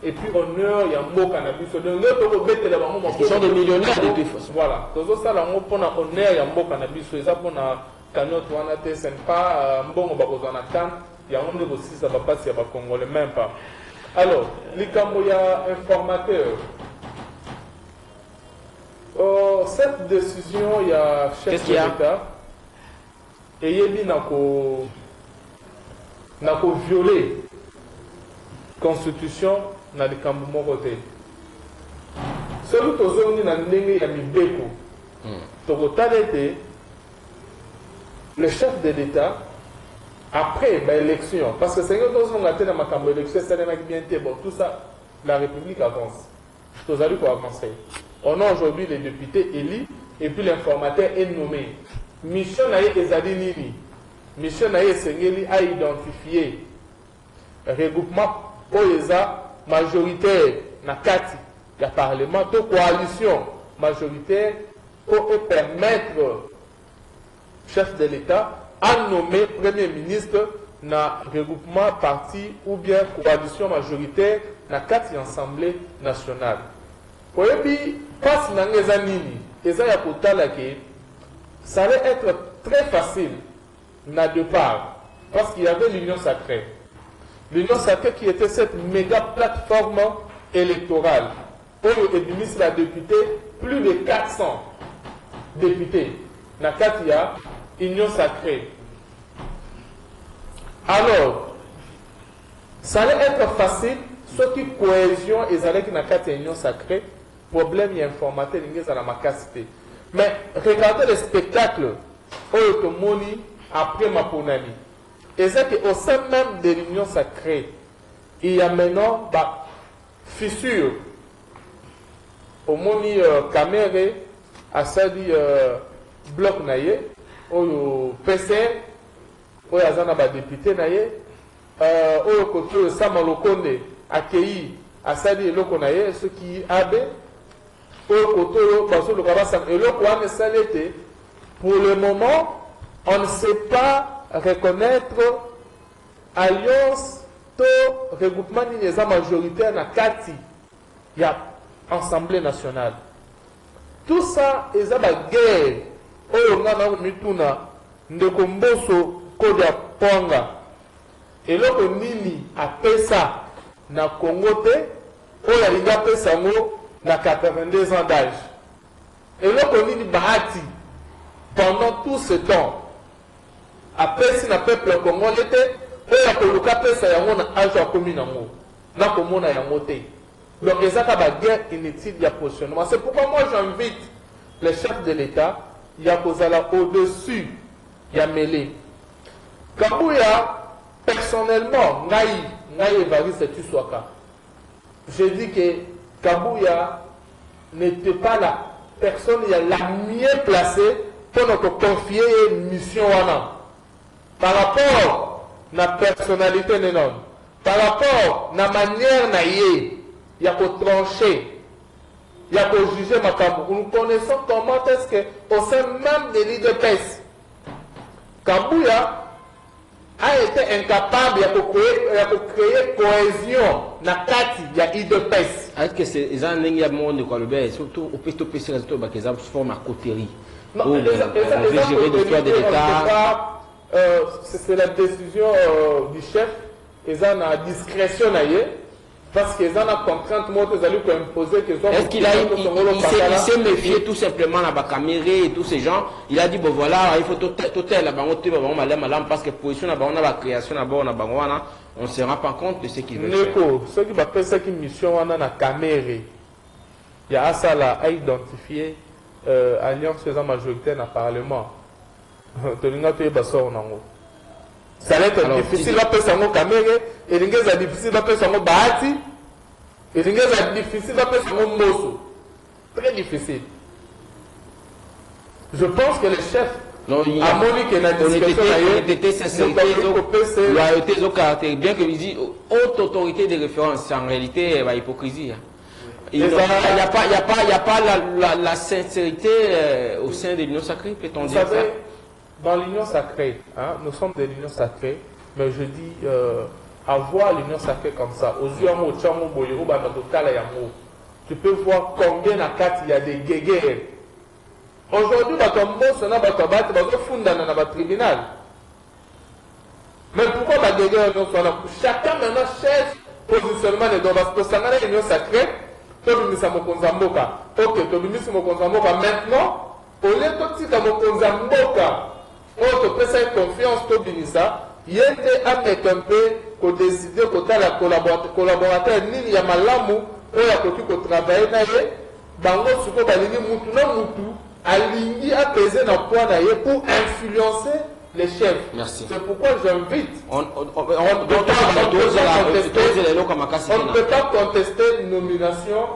Speaker 2: Et puis honneur, il y a un mot cannabis.
Speaker 1: Ils sont des millionnaires de toute façon.
Speaker 2: Voilà. Donc ça, là, pour honneur, il y a un mot cannabis. C'est ça pour la cagnotte, c'est pas un bon il y a un monde aussi, ça va pas si il y a Congolais, même pas. Alors, les Camboya informateurs. Cette décision, il y a chef de l'État. Et il y a violé constitution na likambo moko te solo tozongi na ndenge ya mibeko tokotala ete le chef de l'État après l'élection parce que c'est que tozonga te na makambo élection esalemaki bien te bon tout ça la République avance tozali koavancer on a aujourd'hui les députés élus et puis l'informateur est nommé mission na ye ezali nini mission na ye esengeli a identifier regroupement Oeza majoritaire na kati ya parlement to coalition majoritaire pour permettre chef de l'État à nommer premier ministre na regroupement parti ou bien coalition majoritaire na kati ya Assemblée nationale. Oyebi passe na ngeza nini eza ya kotala ke ça allait être très facile na départ parce qu'il y avait l'union sacrée. L'Union sacrée qui était cette méga plateforme électorale où il y a la députée, plus de 400 députés. Dans Katia, Union sacrée. Alors, ça allait être facile, ce qui cohésion et allait qui n'a Katia Union sacrée, problème et informateur, il y a ma capacité. Mais regardez le spectacle où il après ma ponami. Et c'est qu'au sein même de l'union sacrée, il y a maintenant fissure. Au moni Kamere, à ça dit bloc naïe, au PC, au Yazana député naïe, au côté Samalokonde, accueilli à ça dit le naïe, ce qui abe, au côté le Kabasa, et le Kouane Salete, pour le moment, on ne sait pas reconnaître alliance to regroupement des majoritaires na kati ya Assemblée nationale. Tout ça est la guerre. Oyo nga na mituna ndeko mboso kodia ponga. Eloko nini apesa na Congo te oyo alingi apesa yango na 82 ans d'âge. Eloko nini bahati pendant tout ce temps apesi na peuple congolais te oyo akoluka apesa yango na âge akomi nango na komona yango te. Donc ezaka ba guerre inutile ya positionnement. C'est pourquoi moi j'invite les chefs de l'État ya kozala au-dessus ya mêlée. Kabuya personnellement ngai Évariste Tshisekedi, je dis que Kabuya n'était pas la personne la mieux placée pour nous confier une mission par rapport à la personnalité de l'homme, par rapport à la manière il y a pour trancher, il y a pour juger Makambu. Nous connaissons comment est-ce qu'au sein même de l'IDPS, Kabuya a été incapable de créer cohésion dans l'IDPS.
Speaker 1: Est-ce que c'est un monde de Colbert, surtout au PTPC, ils forment à coterie.
Speaker 2: Non, on veut gérer des fois de l'État. C'est la décision du chef, ils ont la discrétion parce qu'ils ont la contrainte qu'ils ont imposé.
Speaker 1: Est-ce qu'il s'est méfié tout simplement à Bakaméré et tous ces gens? Il a dit, bon voilà, il faut tout là parce que position on la création on ne se rend pas compte de ce qu'il veut faire.
Speaker 2: Ceux qui appellent ça une mission on a Kaméré. Il y a ça là à identifier alliance faisant majorité dans le Parlement. Ça va être difficile d'appeler ça Kaméré, et il est difficile d'appeler ça Bahati, et il est difficile d'appeler ça Mosso. Très difficile. Je pense que les chefs à Monique et la discussion
Speaker 1: loyauté au caractère, bien que disent haute autorité de référence, c'est en réalité hypocrisie. Il n'y a pas la sincérité au sein de l'Union sacrée, peut-on dire ça?
Speaker 2: Dans l'Union sacrée, hein, nous sommes de l'Union sacrée, mais je dis, avoir l'Union sacrée comme ça, aux yeux tu peux voir combien il y a des guéguerres. Aujourd'hui, tribunal. Mais pourquoi la guéguerre chacun maintenant cherche positionnement de parce que ça n'a l'Union sacrée, maintenant, au lieu de on te peut faire confiance au Binissa, il y a un peu pour décider que la collaborateur ni ya malamu ou ya côté ko travailler na ye bango suko balingi mutu na mutu alingi apaiser na point na ye pour influencer les chefs.
Speaker 1: Merci.
Speaker 2: C'est pourquoi j'invite on ne peut pas contester une nomination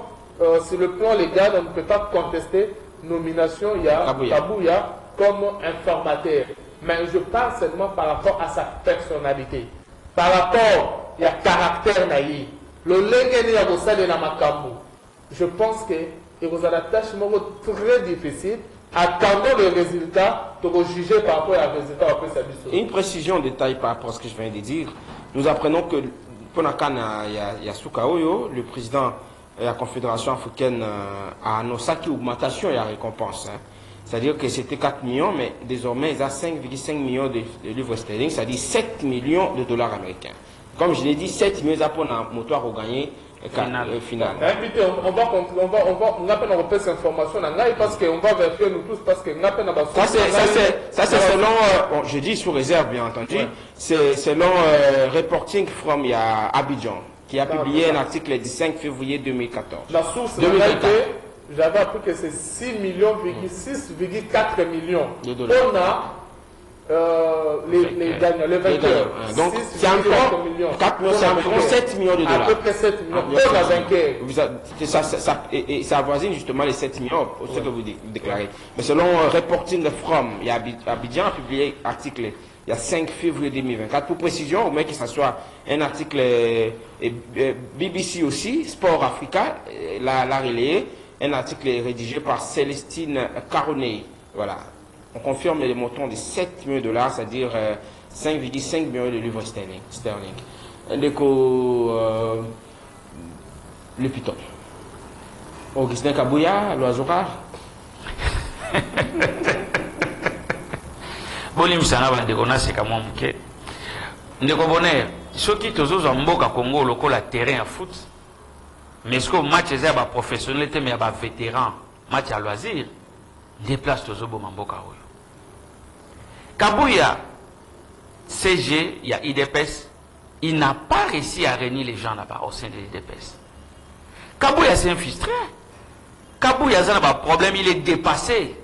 Speaker 2: sur le plan légal, on ne peut pas contester nomination il y a Kabuya comme informateur. Mais je parle seulement par rapport à sa personnalité. Par rapport à son caractère naïf. Le lengeni ya bosale na makambo. Je pense que il y a une tâche très difficile. Attendons le résultat pour juger par rapport à résultat après sa mission.
Speaker 1: Une précision en détail par rapport à ce que je viens de dire. Nous apprenons que Ponakana Yasukaoyo, le président de la Confédération africaine, a annoncé qu'il y a une augmentation et une récompense. C'est-à-dire que c'était 4 millions, mais désormais, il y a 5,5 millions de livres sterling, c'est-à-dire 7 millions de dollars américains. Comme je l'ai dit, 7 millions pour un moteur à gagner final.
Speaker 2: On va repérer cette information parce qu'on va vérifier nous tous parce que
Speaker 1: ça c'est selon, je dis sous réserve bien entendu, c'est selon Reporting from Abidjan, qui a publié un article le 5 février 2014.
Speaker 2: La source j'avais appris que c'est 6,4 millions
Speaker 1: de dollars.
Speaker 2: On a les vainqueurs.
Speaker 1: Donc c'est environ 4 millions, c'est environ 7 millions de dollars.
Speaker 2: À peu près 7 millions pour la vainqueur.
Speaker 1: Ça avoisine justement les 7 millions, ce que vous déclarez. Mais selon Reporting from, Abidjan a publié un article il y a 5 février 2024. Pour précision, au moins que ce soit un article BBC aussi, Sport Africa, l'a relayé. Un article rédigé par Célestine Caronnet. Voilà. On confirme les montants de 7 millions de dollars, c'est-à-dire 5,5 millions de livres sterling. Le piton. Augustin Kabuya, l'oiseau rare.
Speaker 5: Bolim sana ba ndeko na seka mwa mke. Ndeko Bonheur,
Speaker 3: ceux qui tous en Mboka Congo local la terrain à foot mais ce que match est ba professionnel mais ba vétéran match à loisir déplace tous au Mboka oyo Kabuya CG il y a IDPS il n'a pas réussi à réunir les gens là-bas au sein de l'IDPS. Kabuya c'est un frustré. Kabuya a un problème, il est dépassé.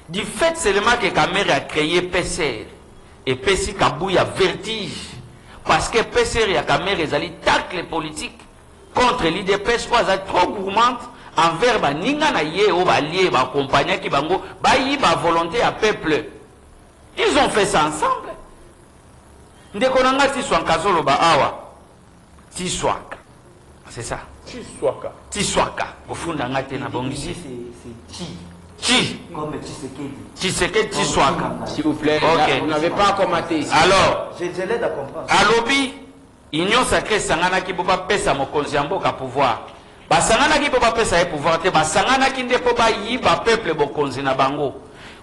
Speaker 3: Du fait seulement que Kamer a créé PCR et PC Kabuya vertige parce que PCR et Kamer ils allaient tacle les politiques contre l'IDPS quoi ça trop gourmande envers ba ninga na ye ou ba lié ba compagnie qui bango ba yi ba volonté à peuple. Ils ont fait ça ensemble. Ndekonanga tiswaka zolo ba awa. Tiswaka. C'est ça.
Speaker 2: Tiswaka.
Speaker 3: Tiswaka. Au fond d'un ngate na bongisi.
Speaker 4: C'est Chi.
Speaker 3: Chi.
Speaker 4: Comme Tshisekedi.
Speaker 3: Tshisekedi Tiswaka.
Speaker 1: S'il vous plaît,
Speaker 3: okay.
Speaker 1: Vous n'avez pas commenté ici.
Speaker 3: Alors,
Speaker 4: je l'aide à comprendre.
Speaker 3: à l'obi, Union sacrée sangana ki boba pesa mokonzi mboka pouvoir. Ba sangana ki boba pesa e pouvoir te ba sangana ki ndeko ba yiba peuple bokonzi na bango.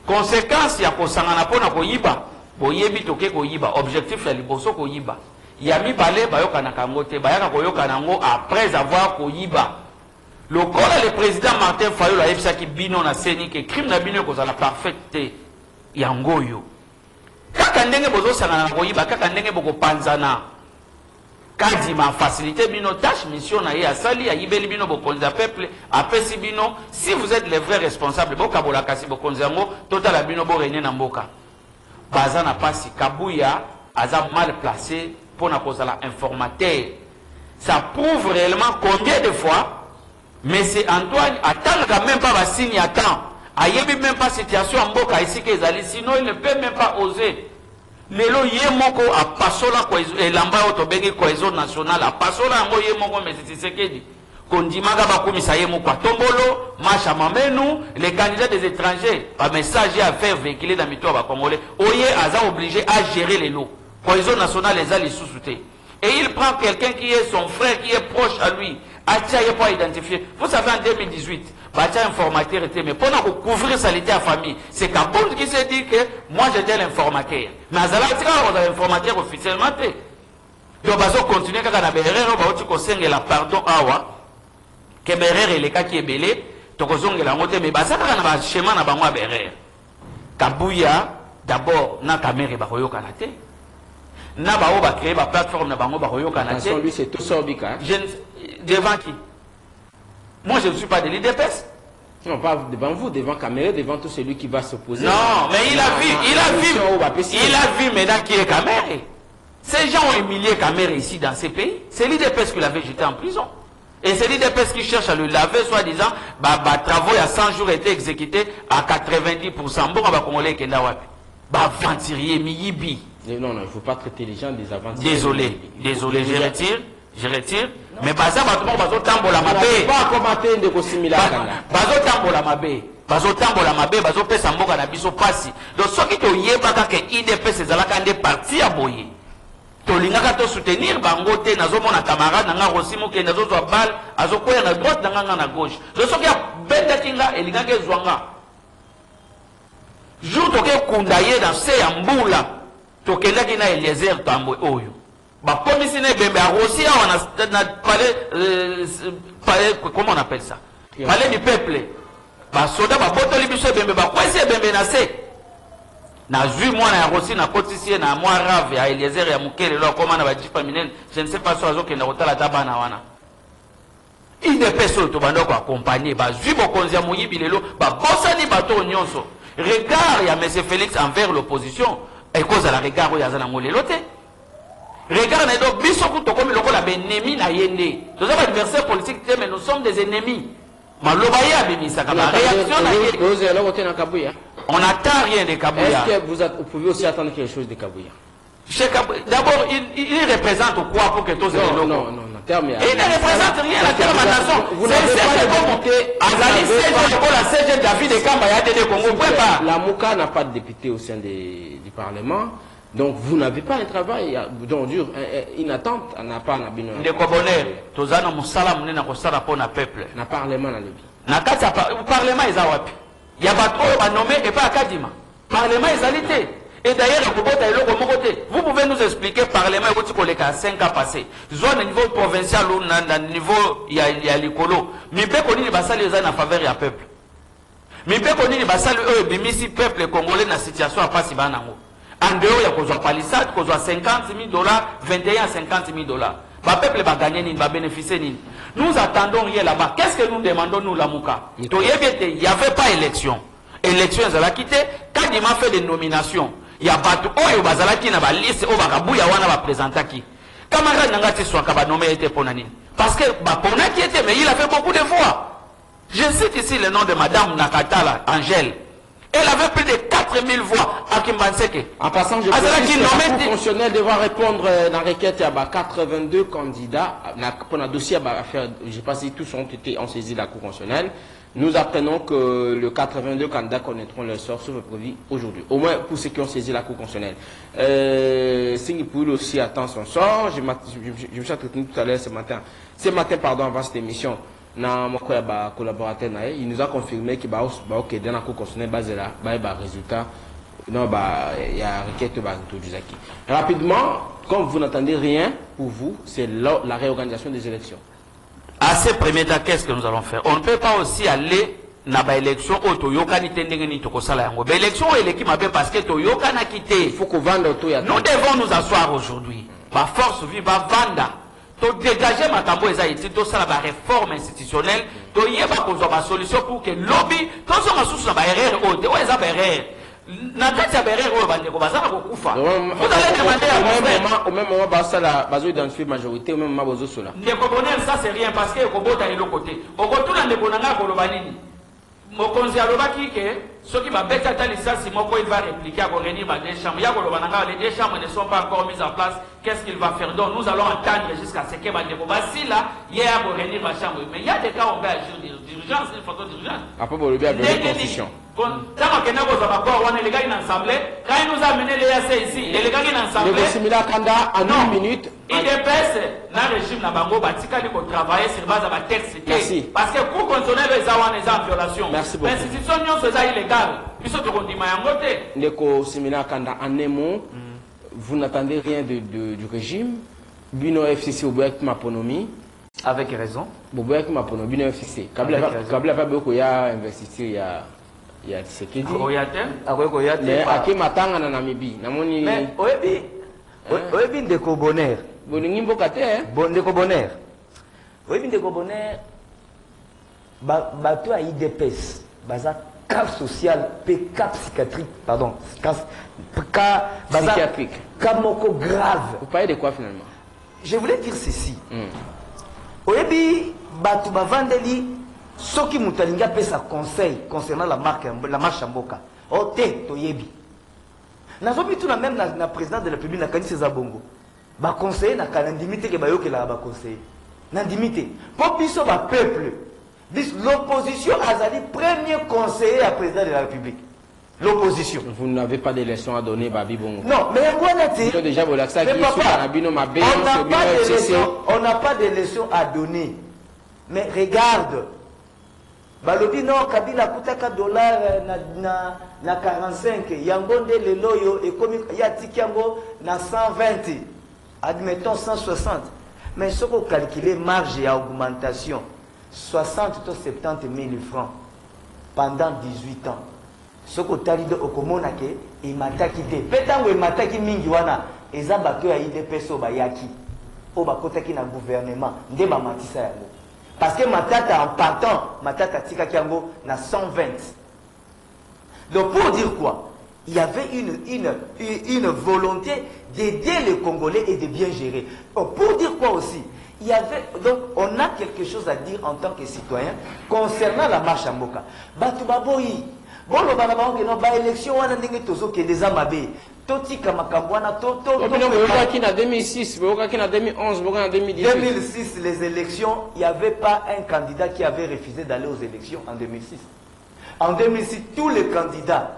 Speaker 3: Conséquence ya ko sangana pona ko yiba. Boyebi toke ko yiba objectif ya liboso ko yiba yami balé bayoka na kango te bayaka ko yoka nango après avoir ko yiba lokola le président Martin Fayulu ayebisa ki bino na seni ke crime na bino ko za parfaite ya ngoyo kaka ndenge bozo sangana ko yiba kaka ndenge boko panzana kadi ma facilité bino tâche mission na ye asali ya yibeli bino bokonza peuple apesi bino si vous êtes les vrais responsables boka bola kasi bokonza ngo totala bino bo régner na mboka Bazana Passi Kabuya a mal placé pour la informateur. Ça prouve réellement combien de fois, mais c'est Antoine attend quand même pas signe attend. Ayebi même pas situation en Boka ici qu'ils allaient, sinon il ne peut même pas oser. Lelo yemoko a pasola et lamba otobegi cohésion nationale a pasola ngo yemoko mais c'est ce qu'il dit. Kondimaga bakumisa yemoko tombolo macha mamenu les candidats des étrangers par message à faire véhiculer dans mito ba congolais oye aza obligé à gérer les lots cohésion nationale les a les sous-soutés et il prend quelqu'un qui est son frère qui est proche à lui attirer pour identifier vous savez en 2018 batia informateur était mais pendant qu'on couvrir sa à famille c'est Kaboul qui s'est dit que moi j'étais l'informateur mais azala tika on a informateur officiellement donc bazo continuer kaka na berero ba oti ko sengela pardon awa Kemerer et les cas qui est belé, Tokozong et la montée, mais Basaka n'a pas schéma n'a pas moi Berer. Kabuya, d'abord, n'a Kamer et Baroyo Kanate. N'a pas va créer ma plateforme n'a pas Baroyo Kanate.
Speaker 1: Lui, c'est tout ça, Bika.
Speaker 3: Devant qui? Moi, je ne suis pas de l'IDPS.
Speaker 1: Non, pas devant vous, devant Kamer, devant tout celui qui va s'opposer.
Speaker 3: Non, mais il a vu maintenant qui est Kamer. Ces gens ont humilié Kamer ici dans ces pays. C'est l'IDPS qui l'avait jeté en prison. Et c'est l'IDPS qui cherche à le laver, soi-disant, travaux il y a 100 jours été exécutés à 90%. Bon, Congolais qui est là, aventurier, miyibi.
Speaker 1: Non, il ne faut pas traiter les gens des aventuriers.
Speaker 3: Désolé, je retire. Mais baza bazo tambola mabe.
Speaker 1: Pas commenter de kosimila kana.
Speaker 3: Bazo tambola mabe, bazo pesa mboka na biso pasi. Donc ce qui te yebaka que IDPS ezalaka nde parti à boyer. Tolingaka to soutenir bango te nazomona camarade nanga Rosimo ke nazozwa balle azokoya na droite nanga na gauche donc soki ya benda kinga elingaka ezwanga jour toke kundaye dans se ya mbula tokendaki na Eliezer Tambwe oyo bakomisi na ebembe arosi awa na palais comment on appelle ça palais du peuple basoda babotoli biso ebembe bakwesi ebembe na se na vu moi na rosi na kotisi na moi rave ya Eliezer ya mukele lo koma na bajipa minene je ne sais pas so ke na kotala tabana wana IDPS to bando ko accompagner ba vu bokonzi ya moyibi lelo ba bosani bato nyonso regard ya monsieur Félix envers l'opposition et cause à la regard ya zana ngolelo te regard na do biso ku to komi lokola benemi na yende to za adversaire politique te mais nous sommes des ennemis maloba ya bimisa ka réaction na
Speaker 1: Kabuya.
Speaker 3: On n'attend rien de Kabuya.
Speaker 1: Est-ce que vous pouvez aussi attendre quelque chose de Kabuya?
Speaker 3: D'abord, il représente quoi pour que tous les locaux?
Speaker 1: Non. Il
Speaker 3: ne représente rien à terme à nation.
Speaker 1: Vous n'avez pas député.
Speaker 3: La CG David et Kamba Yadede Congo.
Speaker 1: La Mouka n'a pas de député au sein du Parlement. Donc vous n'avez pas un travail une attente n'a pas na bino.
Speaker 3: De Kobonner, tozana musala munena ko sala pona peuple.
Speaker 1: Na parlement na lebi.
Speaker 3: Na kata parlement ezawapi. Il y a pas trop nommé et pas Kadima. Parlement est alité.
Speaker 5: Et d'ailleurs, vous pouvez nous expliquer parlement et à 5 ans passés. Zone niveau provincial ou niveau il y a l'écolo. Mais bien qu'on y basali les en faveur du peuple. Mais bien qu'on y basali eux bimisi peuple congolais dans situation à passer banango. En dehors il y a qu'on soit palissade, qu'on soit $50 000, 21 à $50 000. Le peuple va gagner, va bénéficier. Nous attendons rien là-bas. Qu'est-ce que nous demandons nous la Mouka? Il n'y avait pas élection. Élection ils ont quitté. Quand il m'a fait des nominations. Il y a Batou Oyo Bazalaki na ba liste o bakabuya wana ba présenter qui. Camarade Nangati Swaka ba nommé était Ponani. Parce que ba Ponaki était mais il a fait beaucoup de fois. Je cite ici le nom de madame Nakatala Angèle. Elle avait plus de 4000 voix à Kimbanseke.
Speaker 1: En passant, je précise que la Cour constitutionnelle devra répondre dans la requête à 82 candidats pour un dossier à faire. Je ne sais pas si tous ont saisi la Cour constitutionnelle. Nous apprenons que les 82 candidats connaîtront leur sort sur le produit aujourd'hui. Au moins pour ceux qui ont saisi la Cour constitutionnelle. Singapour aussi attend son sort. Je me suis entretenu tout à l'heure ce matin. Ce matin, pardon, avant cette émission, collaborateur, il nous a confirmé qu'il y a dans la Cour constitutionnelle basé là, résultat. Non, il y a requête du Zaki. Rapidement, comme vous n'entendez rien pour vous, c'est la réorganisation des élections.
Speaker 5: À ces premiers temps, qu'est-ce que nous allons faire? On ne peut pas aussi aller dans l'élection au Toyoka ni Tendengeni Tokosala Yango. L'élection est l'équipe parce que Toyoka n'a quitté.
Speaker 1: Il faut qu'on vende au Toyoka.
Speaker 5: Nous devons nous asseoir aujourd'hui. Ma force vive va vendre. To dégager ma tambo ezaïti, to ça la réforme institutionnelle, to yeba qu'on soit ma solution pour que lobby, to ça ma source na erreur au, to eza erreur. Na kati ya erreur au bande ko bazana ko kufa. Vous allez demander
Speaker 1: au même moment basa la bazo identifier majorité au même moment bazo sola.
Speaker 5: Ndeko bonheur ça c'est rien parce que ko bota le côté. Au retour ndeko nanga ko lobanini. Mokonzi alobaki ke ceux qui va bêta ta licence moko il va répliquer à revenir dans des chambres. Ya ko lobananga les deux chambres ne sont pas encore mises en place. Qu'est-ce qu'il va faire? Donc nous allons attendre jusqu'à ce que Bandeko Bassi là, il y a pour revenir ma chambre. Mais il y a des cas où on va agir d'urgence, une photo d'urgence.
Speaker 1: Après, vous avez la constitution.
Speaker 5: Quand les gars sont ensemble, quand il nous a amené les AC ici, les gars sont ensemble.
Speaker 1: Le similaire Kanda en 1 minute.
Speaker 5: IDPS, dans le régime Nabango, Batika, il faut travailler sur base de texte.
Speaker 1: Merci.
Speaker 5: Parce que pour contrôler les awan les en violation.
Speaker 1: Merci beaucoup.
Speaker 5: L'institution c'est illégal. Puis surtout qu'on dit Mayangote.
Speaker 1: Le similaire Kanda en un mot. Vous n'attendez rien du régime. Bino FCC au Boyak Maponomi.
Speaker 4: Avec raison.
Speaker 1: Boyak Maponomi, Bino FCC. Kabla pas beaucoup, il y a investi, il y a ce qui dit. Mais à qui m'attend en Namibie?
Speaker 4: Mais, Oebi Ndeko Bonheur.
Speaker 1: Boningimbo Kate,
Speaker 4: Ndeko Bonheur. Oebi Ndeko Bonheur. Bateau à IDPS. Bazar. Cas social, cas psychiatrique, pardon, cas
Speaker 1: psychiatrique.
Speaker 4: Cas moko grave.
Speaker 1: Vous parlez de quoi finalement?
Speaker 4: Je voulais dire ceci. Oyebi, batu bavandeli, soki mutalinga pesa conseil concernant la marche Mboka. Ote, toyebi. Nazobi tout la même na président de la République, na Kanisi Zabongo. Ba conseiller na kanandimité ke bayoke la ba conseiller. Nandimité. Pour biso ba peuple. L'opposition a dit premier conseiller à président de la République. L'opposition.
Speaker 1: Vous n'avez pas d'élection à donner, Babi Bongo.
Speaker 4: Non, mais
Speaker 1: déjà,
Speaker 4: on n'a pas d'élection à donner. Mais regarde. Balobi non, Kabila Koutaka dollar na 45. Yangonde le loyo et comme Yatikiambo na 120. Admettons 160. Mais ce qu'on calcule marge et augmentation. 60 ou 70 000 francs pendant 18 ans. Ce que tu as dit au Komonake, il m'a quitté. Pétango, il m'a quitté Mingiwana. Et ça, il y a des personnes qui ont été dans le gouvernement. Parce que ma tata en partant, ma tata tika kiango na 120. Donc pour dire quoi? Il y avait une volonté d'aider les Congolais et de bien gérer. Pour dire quoi aussi? Il y avait, donc, on a quelque chose à dire en tant que citoyen concernant la marche à Mboka. Batubaboyi, bon, le banabao que non, ba élection, on a dit que tozo que des amabé, toti kamakambwana, toto.
Speaker 1: Qui en 2006, qui en 2011, qui en 2018.
Speaker 4: 2006, les élections, il n'y avait pas un candidat qui avait refusé d'aller aux élections en 2006. En 2006, tous les candidats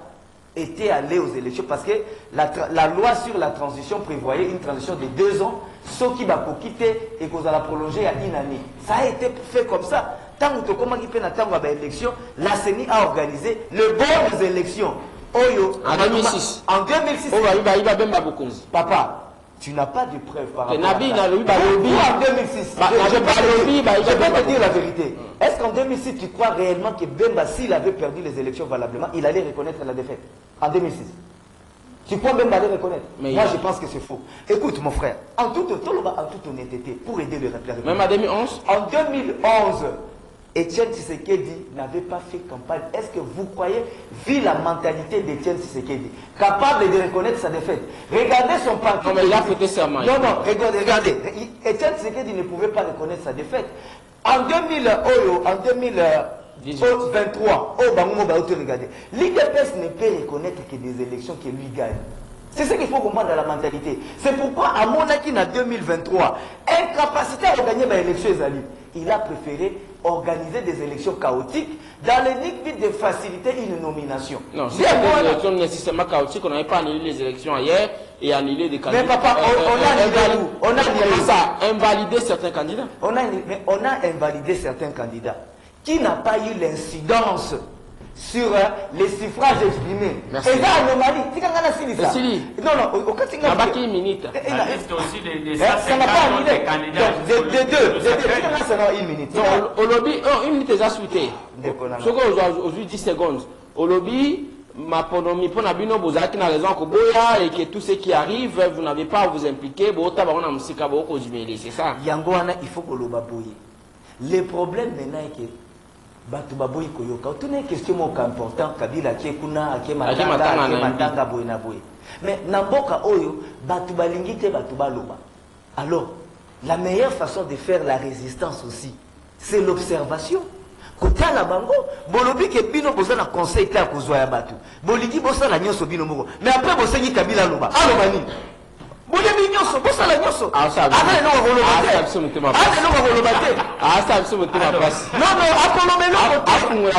Speaker 4: étaient allés aux élections parce que la loi sur la transition prévoyait une transition de 2 ans, ceux qui va quitter et qu'on a prolongé à 1 année. Ça a été fait comme ça. Tant que comment qui fait la élection, la CENI a organisé le bon des élections. Oyo.
Speaker 1: En 2006.
Speaker 4: En 2006. Papa, tu n'as pas de preuves par rapport à ça. En 2006. Je vais te dire la vérité. Est-ce qu'en 2006, tu crois réellement que Bemba, s'il avait perdu les élections valablement, il allait reconnaître la défaite? En 2006. Tu crois Bemba allait reconnaître? Moi, je pense que c'est faux. Écoute, mon frère, en toute honnêteté, pour aider le République.
Speaker 1: Même en 2011?
Speaker 4: En 2011, Etienne Tshisekedi n'avait pas fait campagne. Est-ce que vous croyez, vu la mentalité d'Etienne Tshisekedi, capable de reconnaître sa défaite? Regardez son parti.
Speaker 1: Non, mais il a prêté serment.
Speaker 4: Non, regardez. Etienne Tshisekedi ne pouvait pas reconnaître sa défaite. En 2023, regardez. L'IDPS ne peut reconnaître que des élections que lui gagne. C'est ce qu'il faut comprendre dans la mentalité. C'est pourquoi, à mon avis, en 2023, incapacité à gagner l'élection, il a préféré organiser des élections chaotiques dans l'unique but de faciliter une nomination.
Speaker 1: Non, c'est des élections nécessairement chaotiques. On n'avait pas annulé les élections hier et annulé des candidats.
Speaker 4: Mais papa, on a
Speaker 1: invalidé certains candidats.
Speaker 4: On a invalidé certains candidats qui n'ont pas eu l'incidence sur les suffrages exprimés.
Speaker 1: Merci.
Speaker 4: Et là, anomalie. Non, au cas où
Speaker 1: il y a une minute.
Speaker 4: Ça n'a pas annulé. Des deux. Ça n'a une minute.
Speaker 1: Non, au lobby, une minute est souhaité. Ce qu'on aujourd'hui 10 secondes. Au lobby, ma ponomie, pour Nabino, vous avez raison et que tout ce qui arrive, vous n'avez pas à vous impliquer. C'est ça.
Speaker 4: Yangoana, il faut que l'on babouille. Le problème maintenant est que Batu baboyi koyoka. Tout n'est question important. Kabila kiekuna, akimatanga boy na boy. Mais namboka oyo, batu balingite batu baloba. Alors, la meilleure façon de faire la résistance aussi, c'est l'observation. Kota la bango, bolobi ke bino boza na conseil clair kozwa ya batu. Boliki bosa la nyoso bino moko. Mais après bosengi Kabila loba. Aloba ni. Bolemi nyoso, bosa la nyoso.
Speaker 1: Ah ça.
Speaker 4: Non,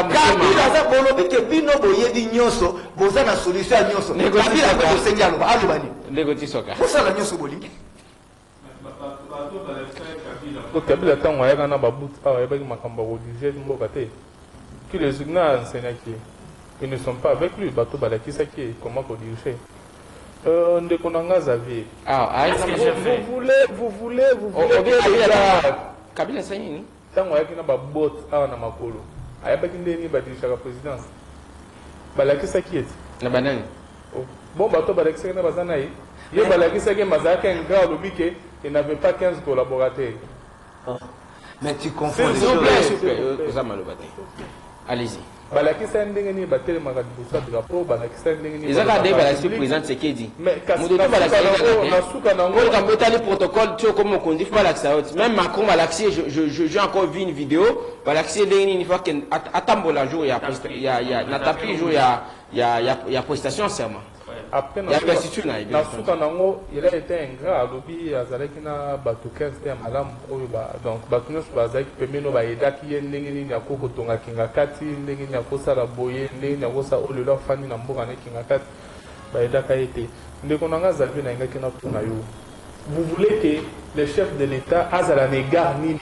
Speaker 4: Kabila za bolobi ke bino boyebi nyoso, boza na solution ya nyoso. Kabila ko bosengi aloba. Aloba ni.
Speaker 1: Négoti soka.
Speaker 4: Bosa la nyoso bolingi.
Speaker 2: Kabila tango ayaka na babutu awa yebaki makambo religieux mboka te. Qui les signaux enseignaki, ils ne sont pas avec lui. Bato balakisaki comment diriger. Ndeko nanga Xavier. Vous voulez
Speaker 1: Kabila saini.
Speaker 2: Tango ayaki na babot awa na makolo. Ayebaki ndeni badirishaka présidence. Balakisaki eti.
Speaker 1: Na banani.
Speaker 2: Bon bato balakisaki na bazana yi. Ye balakisaki mazaka nga lobike. Il n'avait pas 15 collaborateurs.
Speaker 4: Mais tu confonds les
Speaker 1: choses. S'il vous plaît. Allez-y.
Speaker 2: Balakisa ndengeni batele makadibusa drapeau balakisa ndengeni.
Speaker 1: Les gens des balakisi président Tshisekedi.
Speaker 2: Mais Mudoto balakisa na suka na ngolo
Speaker 1: quand mettre les protocoles tu comme on conduit balakisa même Macron balakisi j'ai encore vu une vidéo balakisi ndengeni une fois que atambola jour il y a na tapis jour il y a prestation serment.
Speaker 2: Après, il a été ingrat, lobby azalaki na bato 15 te malam oyo ba donc bato nyonso bazalaki pembeni bayedaki ye ndenge nini akokotonga kinga kati ndenge nini akosala boye ndenge nini akosala oyo lelo afandi na mboka na kinga kati bayedaka ye te ndeko na nga azalaki na ingaki na tuna yo. Vous voulez que le chef de l'État azala na égard nini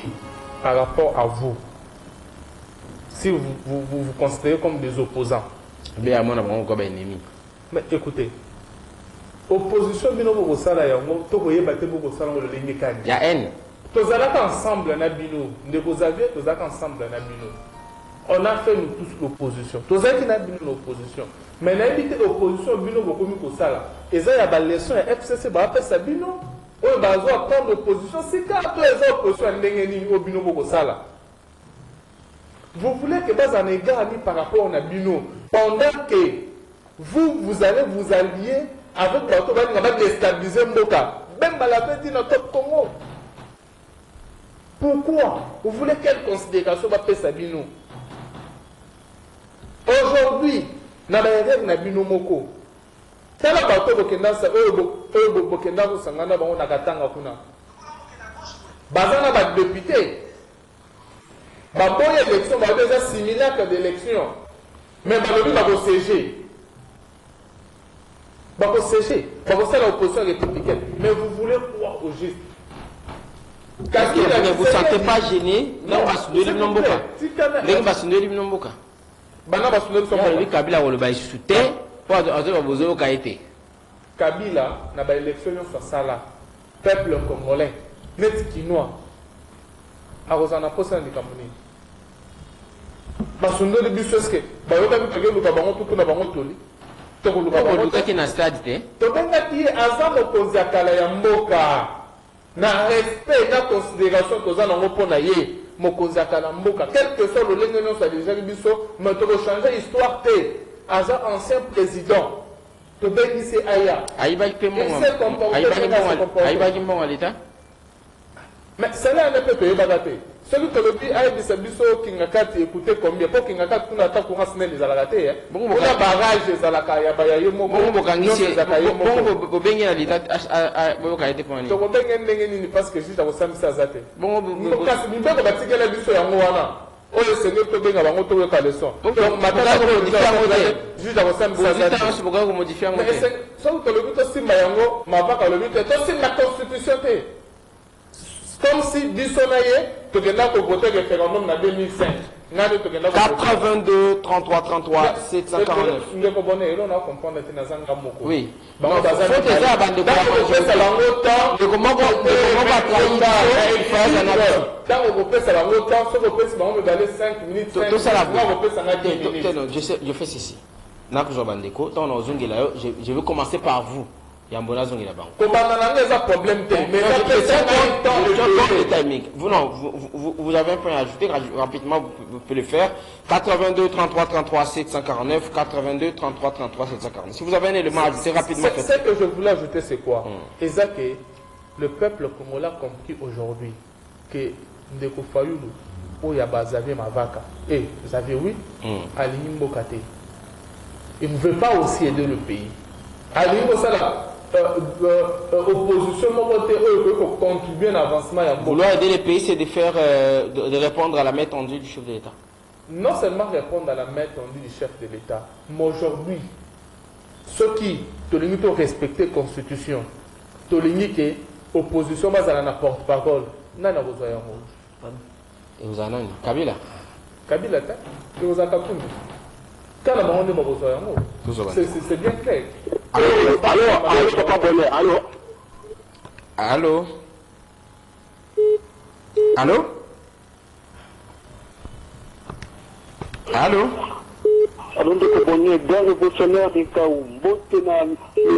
Speaker 2: par rapport à vous si vous considérez comme des opposants?
Speaker 1: Mais à mon avis, on est ennemi.
Speaker 2: Mais écoutez, opposition bino boko sala yango to koyeba te boko sala ngolo lenge kani.
Speaker 1: Ya haine.
Speaker 2: Tozalaka ensemble na bino, ndeko Xavier tozalaka ensemble na bino. On a fait nous tous l'opposition. Tozalaki na bino l'opposition. Mais na évité opposition bino boko mi ko sala. Eza ya ba leçon ya FCC ba pesa bino. Oyo bazo prendre l'opposition, c'est quand to eza opposition ndenge ni o bino boko sala. Vous voulez que bas en égard ni par rapport à bino pendant que vous allez vous allier avec Bato Bani, on va déstabiliser Mboka. Même Balabé dit notre Congo. Pourquoi? Vous voulez quelle considération va faire Sabino? Aujourd'hui, na baerek na bino moko. Tala Bato Bokenda sa Bokenda Sangana Bango Nakatanga kuna. Bazana ba député. Baboye élection va déjà similaire que d'élection. Mais Balobi va vous siéger. C'est l'opposition républicaine. Mais vous voulez quoi au juste?
Speaker 1: Parce que vous ne vous sentez pas gêné. Non,
Speaker 2: Kabila n'a pas élection sur ça là. Peuple congolais, net quinois. A Rosana Posa de Cameroun. Basundo de Bissoske, Bayota Bukage, Lukabango, Tukunabango Toli.
Speaker 1: Tokoluka qui na stade te.
Speaker 2: Tobenga qui ensemble Kozakala ya mboka. Na respect na considération kozana ngopona ye. Mokozakala mboka. Quel que soit le lengono sa déjà biso, mais to changer histoire te. Asa ancien président. Tobengi c'est Aya.
Speaker 1: Aïba qui peut mon. Aïba qui mon à l'état.
Speaker 2: Mais cela ne peut pas bagatrer. Celui que le dit Aïe Bisabiso qui n'a qu'à écouter combien pour qu'il n'a qu'à tout l'attaque pour ramener les alagatés. Bon, on a barrage des alakaya, Bayayomo, bon, Bengi à l'état, Bokaïté pour un. Donc, Bengi parce que juste à vos samedi Sazate. Bon, vous cassez, vous pouvez bâtir la biso à Moana. Oh, le Seigneur peut bien avoir monté le leçon. Donc, maintenant, juste à vos samedi Sazate. C'est pourquoi vous modifiez un mot. Sauf que le but aussi, Mayango, ma vaca, le but est aussi la constitution. Comme si Bissonaye, tu as voté le référendum en 2005.
Speaker 1: 82, 33, 33, 749.
Speaker 2: Nous devons comprendre que nous avons
Speaker 1: oui.
Speaker 2: Nous avons je fais ceci. Je veux commencer par vous. Yambona zongi la banque. Vous avez un point à ajouter rapidement, vous pouvez le faire. 82 33 33 749, 82 33 33 749. Si vous avez un élément à ajouter rapidement. Ce que je voulais ajouter, c'est quoi? Et ça que le peuple congolais a compris aujourd'hui que Ndeko Fayulu, où il y a Xavier Mavaka, et Xavier oui, Aligny Mbokate. Il ne veut pas aussi aider le pays. Aligny Mbokate. Opposition pour contribuer à l'avancement.
Speaker 1: Vouloir aider les pays, c'est de faire de répondre à la main tendue du chef de l'État.
Speaker 2: Non seulement répondre à la main tendue du chef de l'État, mais aujourd'hui, ceux qui ont respecté la Constitution, ont que l'opposition va na porte-parole, n'a pas besoin de
Speaker 1: et vous en avez Kabila.
Speaker 2: Kabila, et vous en avez quand on a besoin de c'est bien clair.
Speaker 1: Allô? Allô? Allô?
Speaker 6: Alors, le révolutionnaire de Kaou, le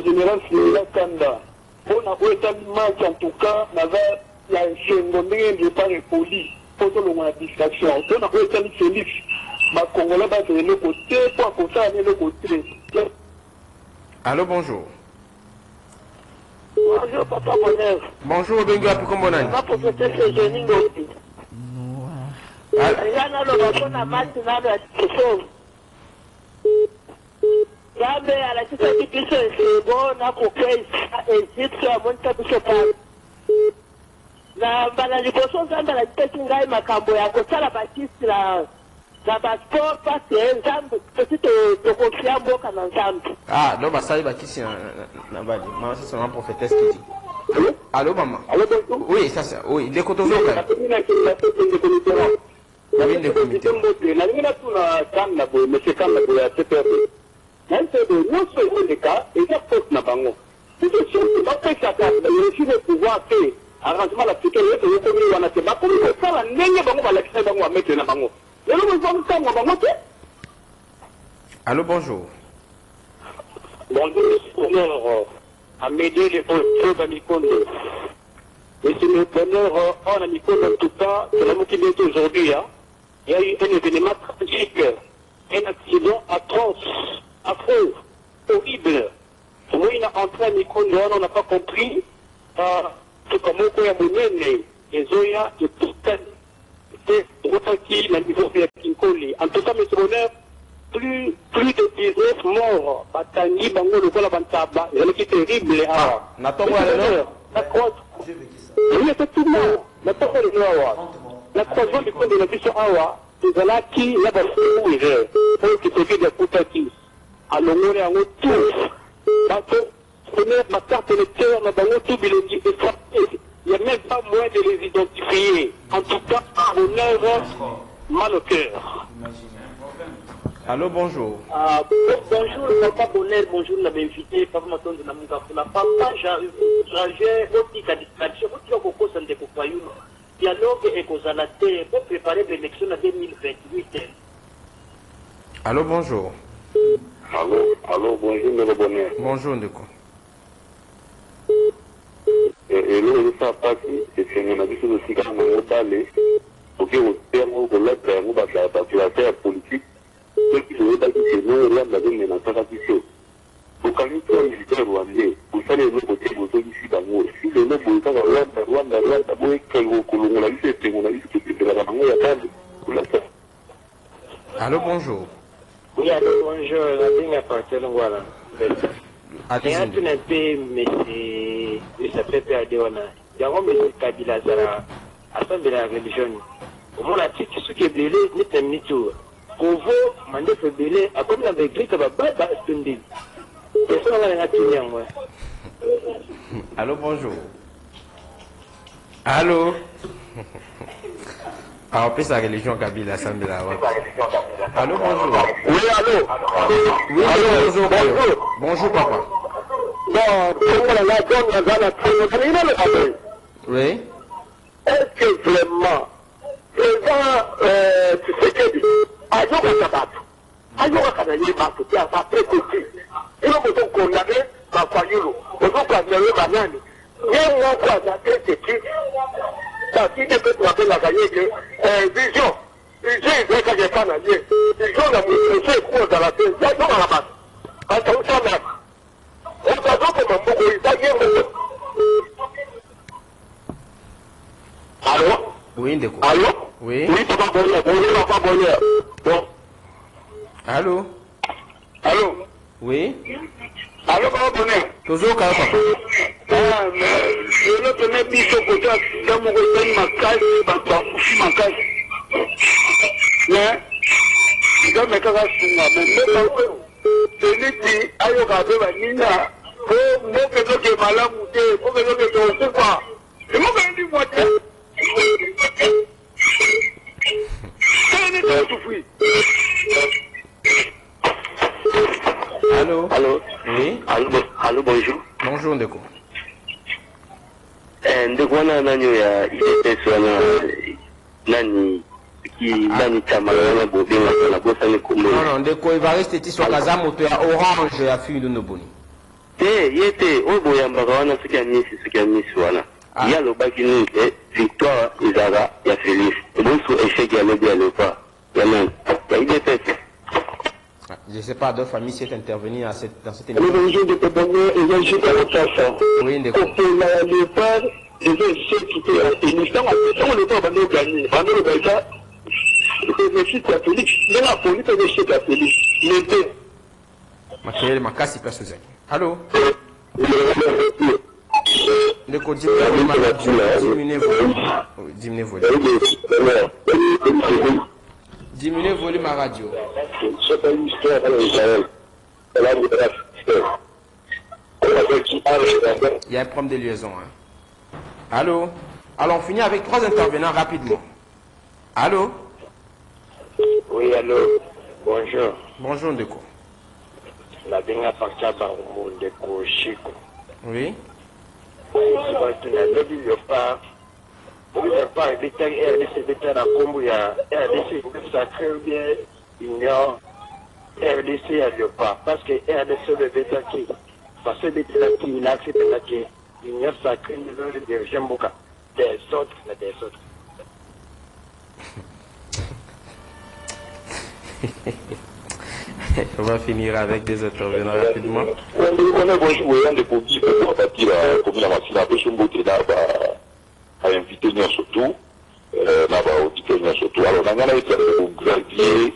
Speaker 6: général Kanda, on a match en tout cas, la chaîne de par les polices, pour la distraction. On a Félix, ma Congolais va de le côté, pour ça, le côté.
Speaker 1: Allô, bonjour.
Speaker 6: Bonjour, Papa Bonheur.
Speaker 1: Bonjour, Benga, pour comment on a?
Speaker 6: Papa, peut-être que je n'ai pas. Yana lo bakona mati na ba tsoso. Gabe ala tsa kipiso sebo na ko kai Egypt ya monta biso pa. Na bala liboso zamba la tsingai makambo ya ko tsala batisi la passeport parce que nzambe petite to confia mboka na nzambe.
Speaker 1: Ah, non basali batisi na bali. Maman c'est seulement prophétesse qui dit. Allô maman. Allô bonjour. Oui, ça c'est. Oui, les kotozoka. La ville de comité.
Speaker 6: La ligne là, tout la canne là, monsieur canne là, pour la CPRD. Même si non seulement les cas, et ça porte na bango. C'est sûr que pas fait ça, le sujet pouvoir faire arrangement la sécurité, le comité on a fait pas comme ça la ligne bango va l'accès bango à mettre na bango. Le nous sommes ça bango.
Speaker 1: Allô bonjour.
Speaker 6: Bonjour, à m'aider les autres amis Kondo. Et c'est le bonheur en ami Kondo en tout cas, c'est la motivation aujourd'hui, hein. Il y a eu un événement tragique, un accident atroce, affreux, horrible. Moi, il a entré à Mikondo, on n'a pas compris. Tout comme on peut y et Zoya, et tout ça, c'est ressenti le niveau de Kinkoli. En tout cas, M. Bonheur, plus de 19 morts, Batani, Bango, le Gola Bantaba, c'est terrible.
Speaker 1: La
Speaker 6: croix, oui, effectivement, la croix de l'Awa. La troisième du compte de la mission Awa, c'est là qui l'a basé pour qu'il s'occupe de Koutaki. Alors, on est en tous. Parce que, ma carte électeur, on a dans tout biologie et frappé. Il n'y a même pas moyen de les identifier. En tout cas, on a mal au cœur.
Speaker 1: Allô, bonjour.
Speaker 6: Bonjour, papa Bonheur, bonjour, la invité, papa Maton de Namungafuna. Papa, j'ai aussi qualification, vous avez beaucoup de compagnon. Dialogue et Kozanate pour préparer l'élection en 2028.
Speaker 1: Allô, bonjour.
Speaker 6: Allô, bonjour, le Bonheur.
Speaker 1: Bonjour, Ndeko.
Speaker 6: Et là, ça passe, et c'est un avis sur le cigare, on va parler. Ok, au terme, on va la population politique. Ceux qui se répartissent chez nous, là, on a donné la transition. Pour quand nous sommes militaires rwandais, pour ça, les autres côtés, vous êtes ici dans nous. Si les autres, vous êtes en Rwanda, vous êtes on a vu c'est la maman, il y a pas de.
Speaker 1: Allô, bonjour.
Speaker 6: Oui, allô, bonjour, la ligne appartient, voilà. Il y a un peu, mais ça fait perdre. Il y a un peu de Kabila, ça de la religion. Au moins, la petite, ce qui est belé, n'est pas tout. Kovo, mandé fait belé, à comme la vécu, ça va pas stundi. Et ça, on va la tenir, moi.
Speaker 1: Allô, bonjour. Allô. Ah, on peut sa religion Kabila, Sambila. Allô, bonjour.
Speaker 6: Oui, allô.
Speaker 1: Oui, allô, bonjour. Bonjour. Bonjour, papa. Oui.
Speaker 6: Est-ce que vraiment, Tshisekedi, allô?
Speaker 1: Oui, Ndeko.
Speaker 6: Allô?
Speaker 1: Oui.
Speaker 6: Oui, papa Bonheur. Bonjour, papa Bonheur. Bon.
Speaker 1: Allô.
Speaker 6: Allô?
Speaker 1: Oui.
Speaker 6: Allô, papa Bonheur.
Speaker 1: Toujours quand papa.
Speaker 6: Ah, mais je ne connais plus ce côté dans mon côté, ma case, ma case. Mais, je me casse mais celui qui a eu la Nina, pour moi, que je suis malade, pour que je suis pas. Je me dis, moi,
Speaker 1: Allô.
Speaker 6: allô?
Speaker 1: Oui.
Speaker 6: Allô, bonjour.
Speaker 1: Bonjour, Ndeko.
Speaker 6: Ndeko wana nanyo ya IDPS wana nani tamala na bobenga na bosa ni kombo.
Speaker 1: Non, Ndeko, il va rester sur Kaza moto ya orange ya Findu Noboni.
Speaker 6: Yete obo ya mbaka wana soki ya misi wana. Ya lobaki ni victoire ezala ya Félix. Bonso échec ya lebi ya lepa. Ya nani? Ya IDPS.
Speaker 1: Je ne sais pas, d'autres familles s'est intervenu dans cette émission.
Speaker 6: Bonjour de Pébonnier et je suis à l'occasion.
Speaker 1: Oui, Ndeko.
Speaker 6: Pour la lepa, je vais essayer de quitter la Félix. Tant on n'est pas venu gagner. Venu le Baïka, je suis à Félix. Mais la police est échec à Félix. L'été.
Speaker 1: Matériel, ma casse, il passe aux amis. Allô. Ndeko, diminuez diminuez volume à radio.
Speaker 6: C'est une histoire à Israël.
Speaker 1: Il y a un problème de liaison. Hein. Allô. Alors, on finit avec 3 intervenants rapidement. Allô.
Speaker 6: Oui, allô. Bonjour.
Speaker 1: Bonjour, Ndeko.
Speaker 6: La dernière partie à Baroumou, Ndeko Chico.
Speaker 1: Oui.
Speaker 6: Il n'y a pas de RDC de la Combo, il y a RDC sacré ou bien union RDC à pas. Parce que RDC le béta qui, parce que le béta qui, il a accepté la qui, union sacrée, il veut dire j'aime beaucoup. Des autres.
Speaker 1: On va finir avec des intervenants rapidement.
Speaker 6: On a besoin de produits pour bâtir la commune à Massina, à inviter nous surtout, auditeur surtout. Alors, on a été pour gravier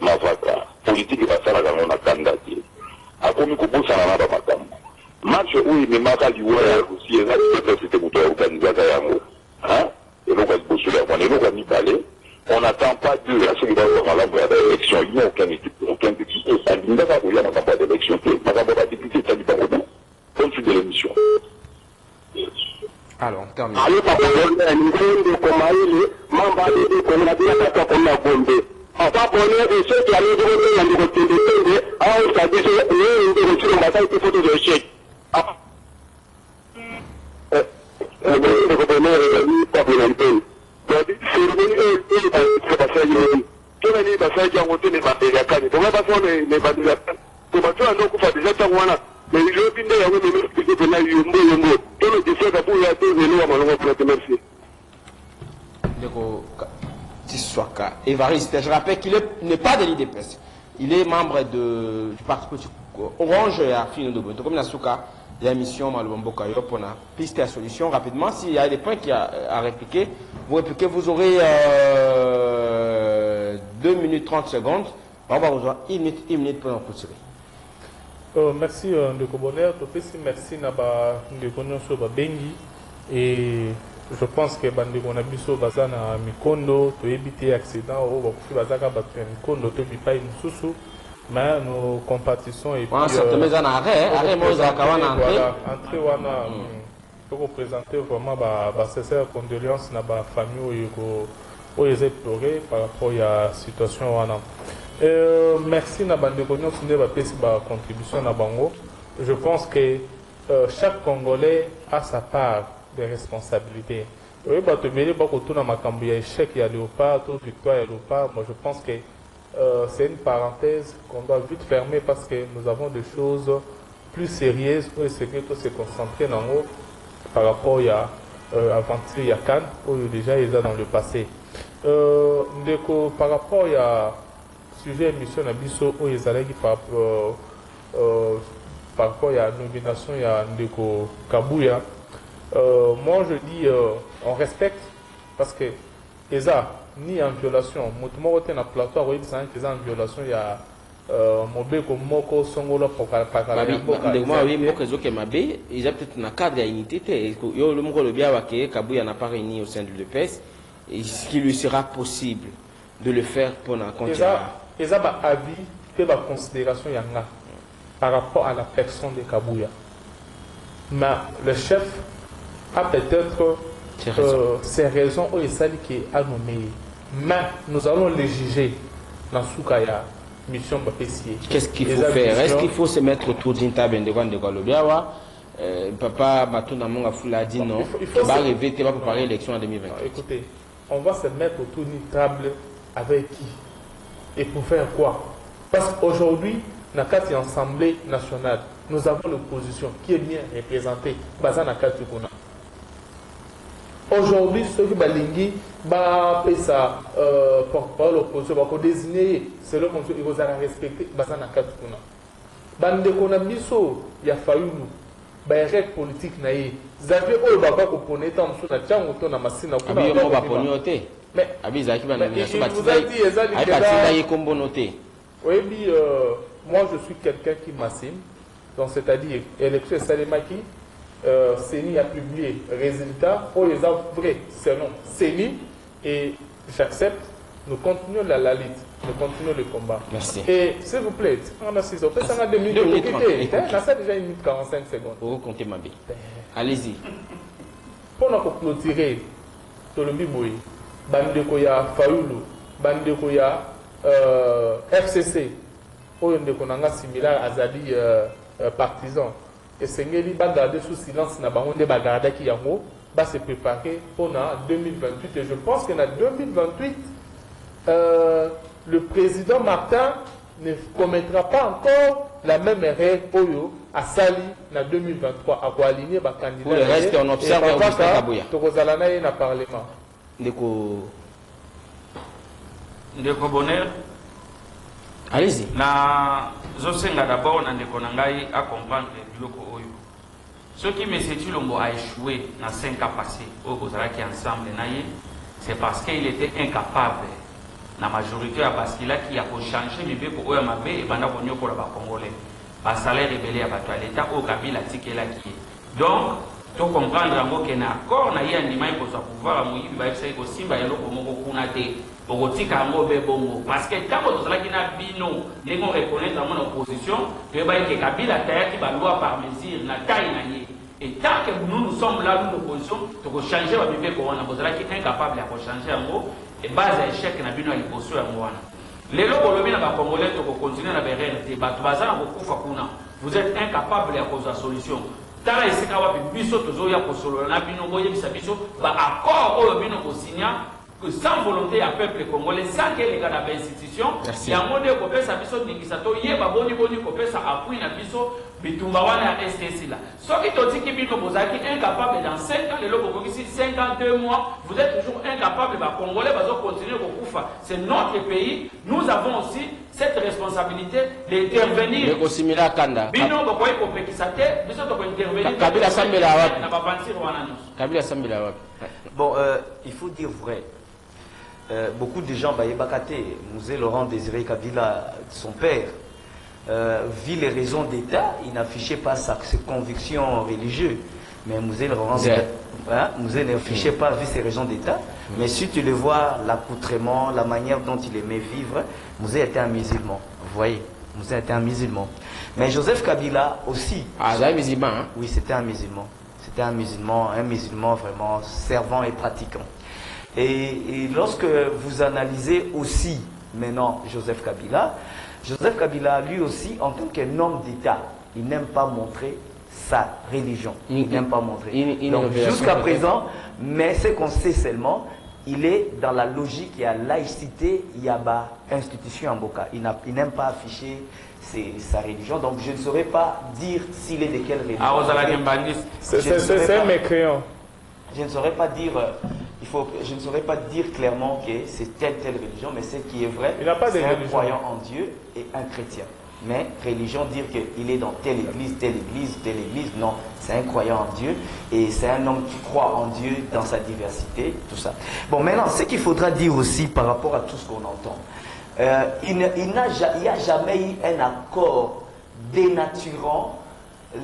Speaker 6: ma vaca. Politique et passage à la candidature. A comme nous ça n'a pas matam. Match où il me marque du ouais aussi, et là, c'était pour organiser à Yango. Hein? Et donc, on va y parler. On n'attend pas de la sécurité de l'élection. Il n'y a aucun député. Il n'y a pas d'élection. Il n'y a pas de député. Il n'y a pas de député. Compte de l'émission.
Speaker 1: Alors, on termine.
Speaker 6: Allez, papa, Enfin, bonheur et ceux qui allaient voter dans le côté de Tende, alors ça dit que nous retirons la bataille pour photo de chèque. Le bonheur est venu par le Nalpel. Donc, c'est revenu eux, c'est passé à l'Union. Tout le monde est passé à l'Union, mais pas de la canne. Donc, la façon n'est pas de la canne. Donc, tu as donc fait déjà tant voilà. Mais je vais finir avec mes mères qui sont là, Yumbo. Tout le décès d'abord, il y a deux vélos à mon nom pour te merci.
Speaker 1: Tissouaka, Évariste, je rappelle qu'il n'est pas de l'IDPS. Il est membre du parti politique Orange et à Fino de Boto. Comme Nasuka, il y a une mission Malobombo Kayo pour la piste à solution rapidement. S'il y a des points à répliquer, vous aurez 2 minutes 30 secondes. On va vous avoir 1 minute pour en continuer.
Speaker 2: Merci de Bonheur. Merci Naba de Konyoso Bengi. Et je pense que Bandeko Nabiso Bazana Mikondo, to éviter accident, ou Bakufi Bazaka Batu Mikondo, to Bipai Nsusu. Mais nous compatissons et puis.
Speaker 1: Entrée
Speaker 2: Wana, pour représenter vraiment ma sincère condoléance à ma famille où ils ont pleuré par rapport à la situation. Merci à Bandeko Nyonso de ma contribution à Bango. Je pense que chaque Congolais a sa part de responsabilités. Oui, bah, tu verrais pas que tout dans ma cambouille échec, il y a léopard, tout victoire, il y a léopard. Moi, je pense que c'est une parenthèse qu'on doit vite fermer parce que nous avons des choses plus sérieuses pour essayer de se concentrer dans nous par rapport à avant-hier, il y a Cannes, où déjà ils sont dans le passé. Par rapport à sujet émission Nabiso, où ils allaient par rapport à la nomination, il y a Ndeko Kabouya. Moi je dis on respecte parce que ESA ni en violation, moi je suis en plateau, en violation, il y a Mobeko Moko Songola pour ils ont peut-être un cadre d'unité, le bien Kabouya n'a pas réuni au sein de l'EPS, est-ce qu'il lui sera possible de le faire pour la continuer? ESA a avis que la considération y a par rapport à la personne de Kabouya. Mais le chef a peut-être ses raisons où il s'agit qui a nommé. Mais nous allons les juger dans Soukaya, mission Bapessier. Qu'est-ce qu'il faut faire? Est-ce qu'il faut se mettre autour d'une table de Golobiawa? Papa Matuna Monga Foula dit non. Il va arriver, il va préparer l'élection en 2020. Écoutez, on va se mettre autour d'une table avec qui? Et pour faire quoi? Parce qu'aujourd'hui, dans la Assemblée nationale, nous avons l'opposition qui est bien représentée. Aujourd'hui, ceux qui balingui, ça porte-parole l'opposition, va désigner selon qu'on il va respecter Bazana Katukuna. Bande Konabiso, il y a fallu nous. Règle politique naïe. Xavier Oyo Baba ko pone tant sur la tiang auto na masina ko. Abi mo ba ponyote. Mais abi zaki ba na nomination oui, moi je suis quelqu'un qui m'assume. Donc c'est-à-dire élection Salemaki, Séni a publié résultats pour les vrais selon Séni et j'accepte. Nous continuons la lutte, nous continuons le combat. Merci. Et s'il vous plaît, on a 6 heures. Peut-être qu'on a 2 minutes. On a déjà 1 minute 45 secondes. Vous comptez ma vie. Allez-y. Pour nous clôturer, Tolobi Boy, Bandekoya Faoulou, Bandekoya FCC, Oyondeko Nanga similaire à Zadi partisan. Et Sengeli va garder sous silence na bango de bagarda qui yango va se préparer pour 2028. Et je pense qu'en 2028, le président Martin ne commettra pas encore la même erreur Oyo à Sali en 2023 à aligner ma candidat. Pour le reste, on observe Augustin Kabouya. Tokozalana na parlement. Ndeko
Speaker 5: Bonheur.
Speaker 1: Allez-y.
Speaker 5: Na zosenga d'abord na ndeko nangai à comprendre biloko oyo. Ce qui me dit Lombo a échoué dans 5 ans passés au Kozalaki ensemble c'est parce qu'il était incapable. La majorité à Basquila qui a changé mais bien pour Oyamabe et pendant qu'on y a pour la Congolais. Par salaire rebellé à l'État au Kabila Tikela qui est. Donc, tu comprendre qu'il y a un accord, il y a un image pour pouvoir mouiller, il va essayer aussi, il y a un kunate, pour que tu bongo. Parce que quand on a bino, les gens reconnaissent dans mon opposition, que Kabila qui va loi par mesure, na taille. Et tant que nous sommes là, nous l'opposition, tu peux changer la Bible pour on a qui est incapable de changer en gros. Et base à échec na bino à l'opposition en moi. Les locaux congolais continuent à BRT, vous êtes incapable à cause de la solution. Tala esika wapi biso tozoya kosolo na bino boyebisa biso ba accord oyo bino kosinya sans volonté ya peuple congolais sans que les gars de l'institution ya monde ko pesa biso ningisa to yeba boni ko pesa appui na biso bitumba wana ya STC là soki totiki bino bozaki incapable dans 5 ans les loko kokisi 5 ans 2 mois vous êtes toujours incapable ba congolais bazo continuer ko kufa c'est notre pays nous avons aussi cette responsabilité d'intervenir bino bokoy ko pekisa te biso to ko intervenir
Speaker 1: Kabila Sambela wapi
Speaker 5: na ba bantir wana nyos
Speaker 1: Kabila Sambela wapi
Speaker 4: bon il faut dire vrai. Beaucoup de gens, Bakate, Mouzé Laurent Désiré Kabila, son père, vit les raisons d'État, il n'affichait pas ses convictions religieuses. Mais Mouzé Laurent Mouzé n'affichait pas vu ses raisons d'État. Mais si tu le vois, l'accoutrement, la manière dont il aimait vivre, Mouzé était un musulman. Vous voyez, Mouzé était un musulman. Mais Joseph Kabila aussi.
Speaker 1: Ah, c'est un musulman, hein?
Speaker 4: Oui, c'était un musulman. C'était un musulman vraiment servant et pratiquant. Et lorsque vous analysez aussi maintenant Joseph Kabila, lui aussi, en tant qu'un homme d'État, il n'aime pas montrer sa religion. Il n'aime pas montrer. Donc jusqu'à présent, mais ce qu'on sait seulement, il est dans la logique, il y a laïcité, il y a institution en Boka. Il n'aime pas afficher sa religion, donc je ne saurais pas dire s'il est de quelle religion.
Speaker 2: C'est un mécréant.
Speaker 4: Je ne saurais pas dire... je ne saurais pas dire clairement que c'est telle religion, mais ce qui est vrai, c'est un croyant en Dieu et un chrétien. Mais religion, dire qu'il est dans telle église, non, c'est un croyant en Dieu et c'est un homme qui croit en Dieu dans sa diversité, tout ça. Bon, maintenant, ce qu'il faudra dire aussi par rapport à tout ce qu'on entend, il n'y a jamais eu un accord dénaturant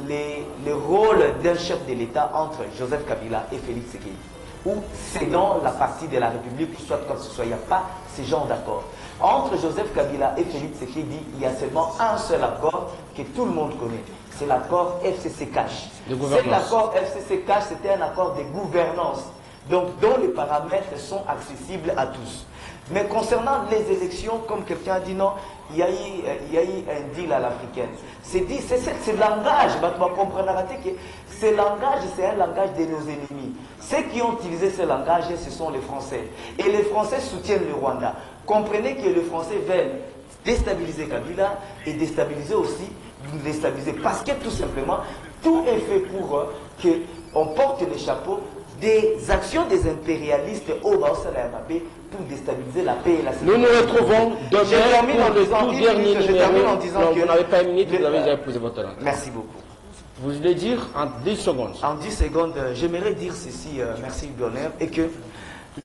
Speaker 4: le rôle d'un chef de l'État entre Joseph Kabila et Félix Tshisekedi. Ou c'est dans la partie de la République, soit comme ce soit, il n'y a pas ce genre d'accord. Entre Joseph Kabila et Félix Tshisekedi, il y a seulement un seul accord que tout le monde connaît. C'est l'accord FCC-Cash. Cet accord FCC-Cash, c'était un accord de gouvernance, donc dont les paramètres sont accessibles à tous. Mais concernant les élections, comme quelqu'un a dit non, il y a eu un deal à l'africaine. C'est ce langage, vous comprenez que ce langage, c'est un langage de nos ennemis. Ceux qui ont utilisé ce langage, ce sont les Français. Et les Français soutiennent le Rwanda. Comprenez que les Français veulent déstabiliser Kabila et déstabiliser aussi, parce que tout simplement, tout est fait pour qu'on porte le chapeau des actions des impérialistes au Bas-Salamabé pour déstabiliser la paix et la sécurité.
Speaker 1: Nous nous retrouvons demain pour le tout dernier numéro.
Speaker 4: Je termine en disant que...
Speaker 1: Vous n'avez pas une minute, vous avez déjà posé votre langue.
Speaker 4: Merci beaucoup.
Speaker 1: Vous voulez dire en 10 secondes.
Speaker 4: En 10 secondes, j'aimerais dire ceci, merci Bonheur, et que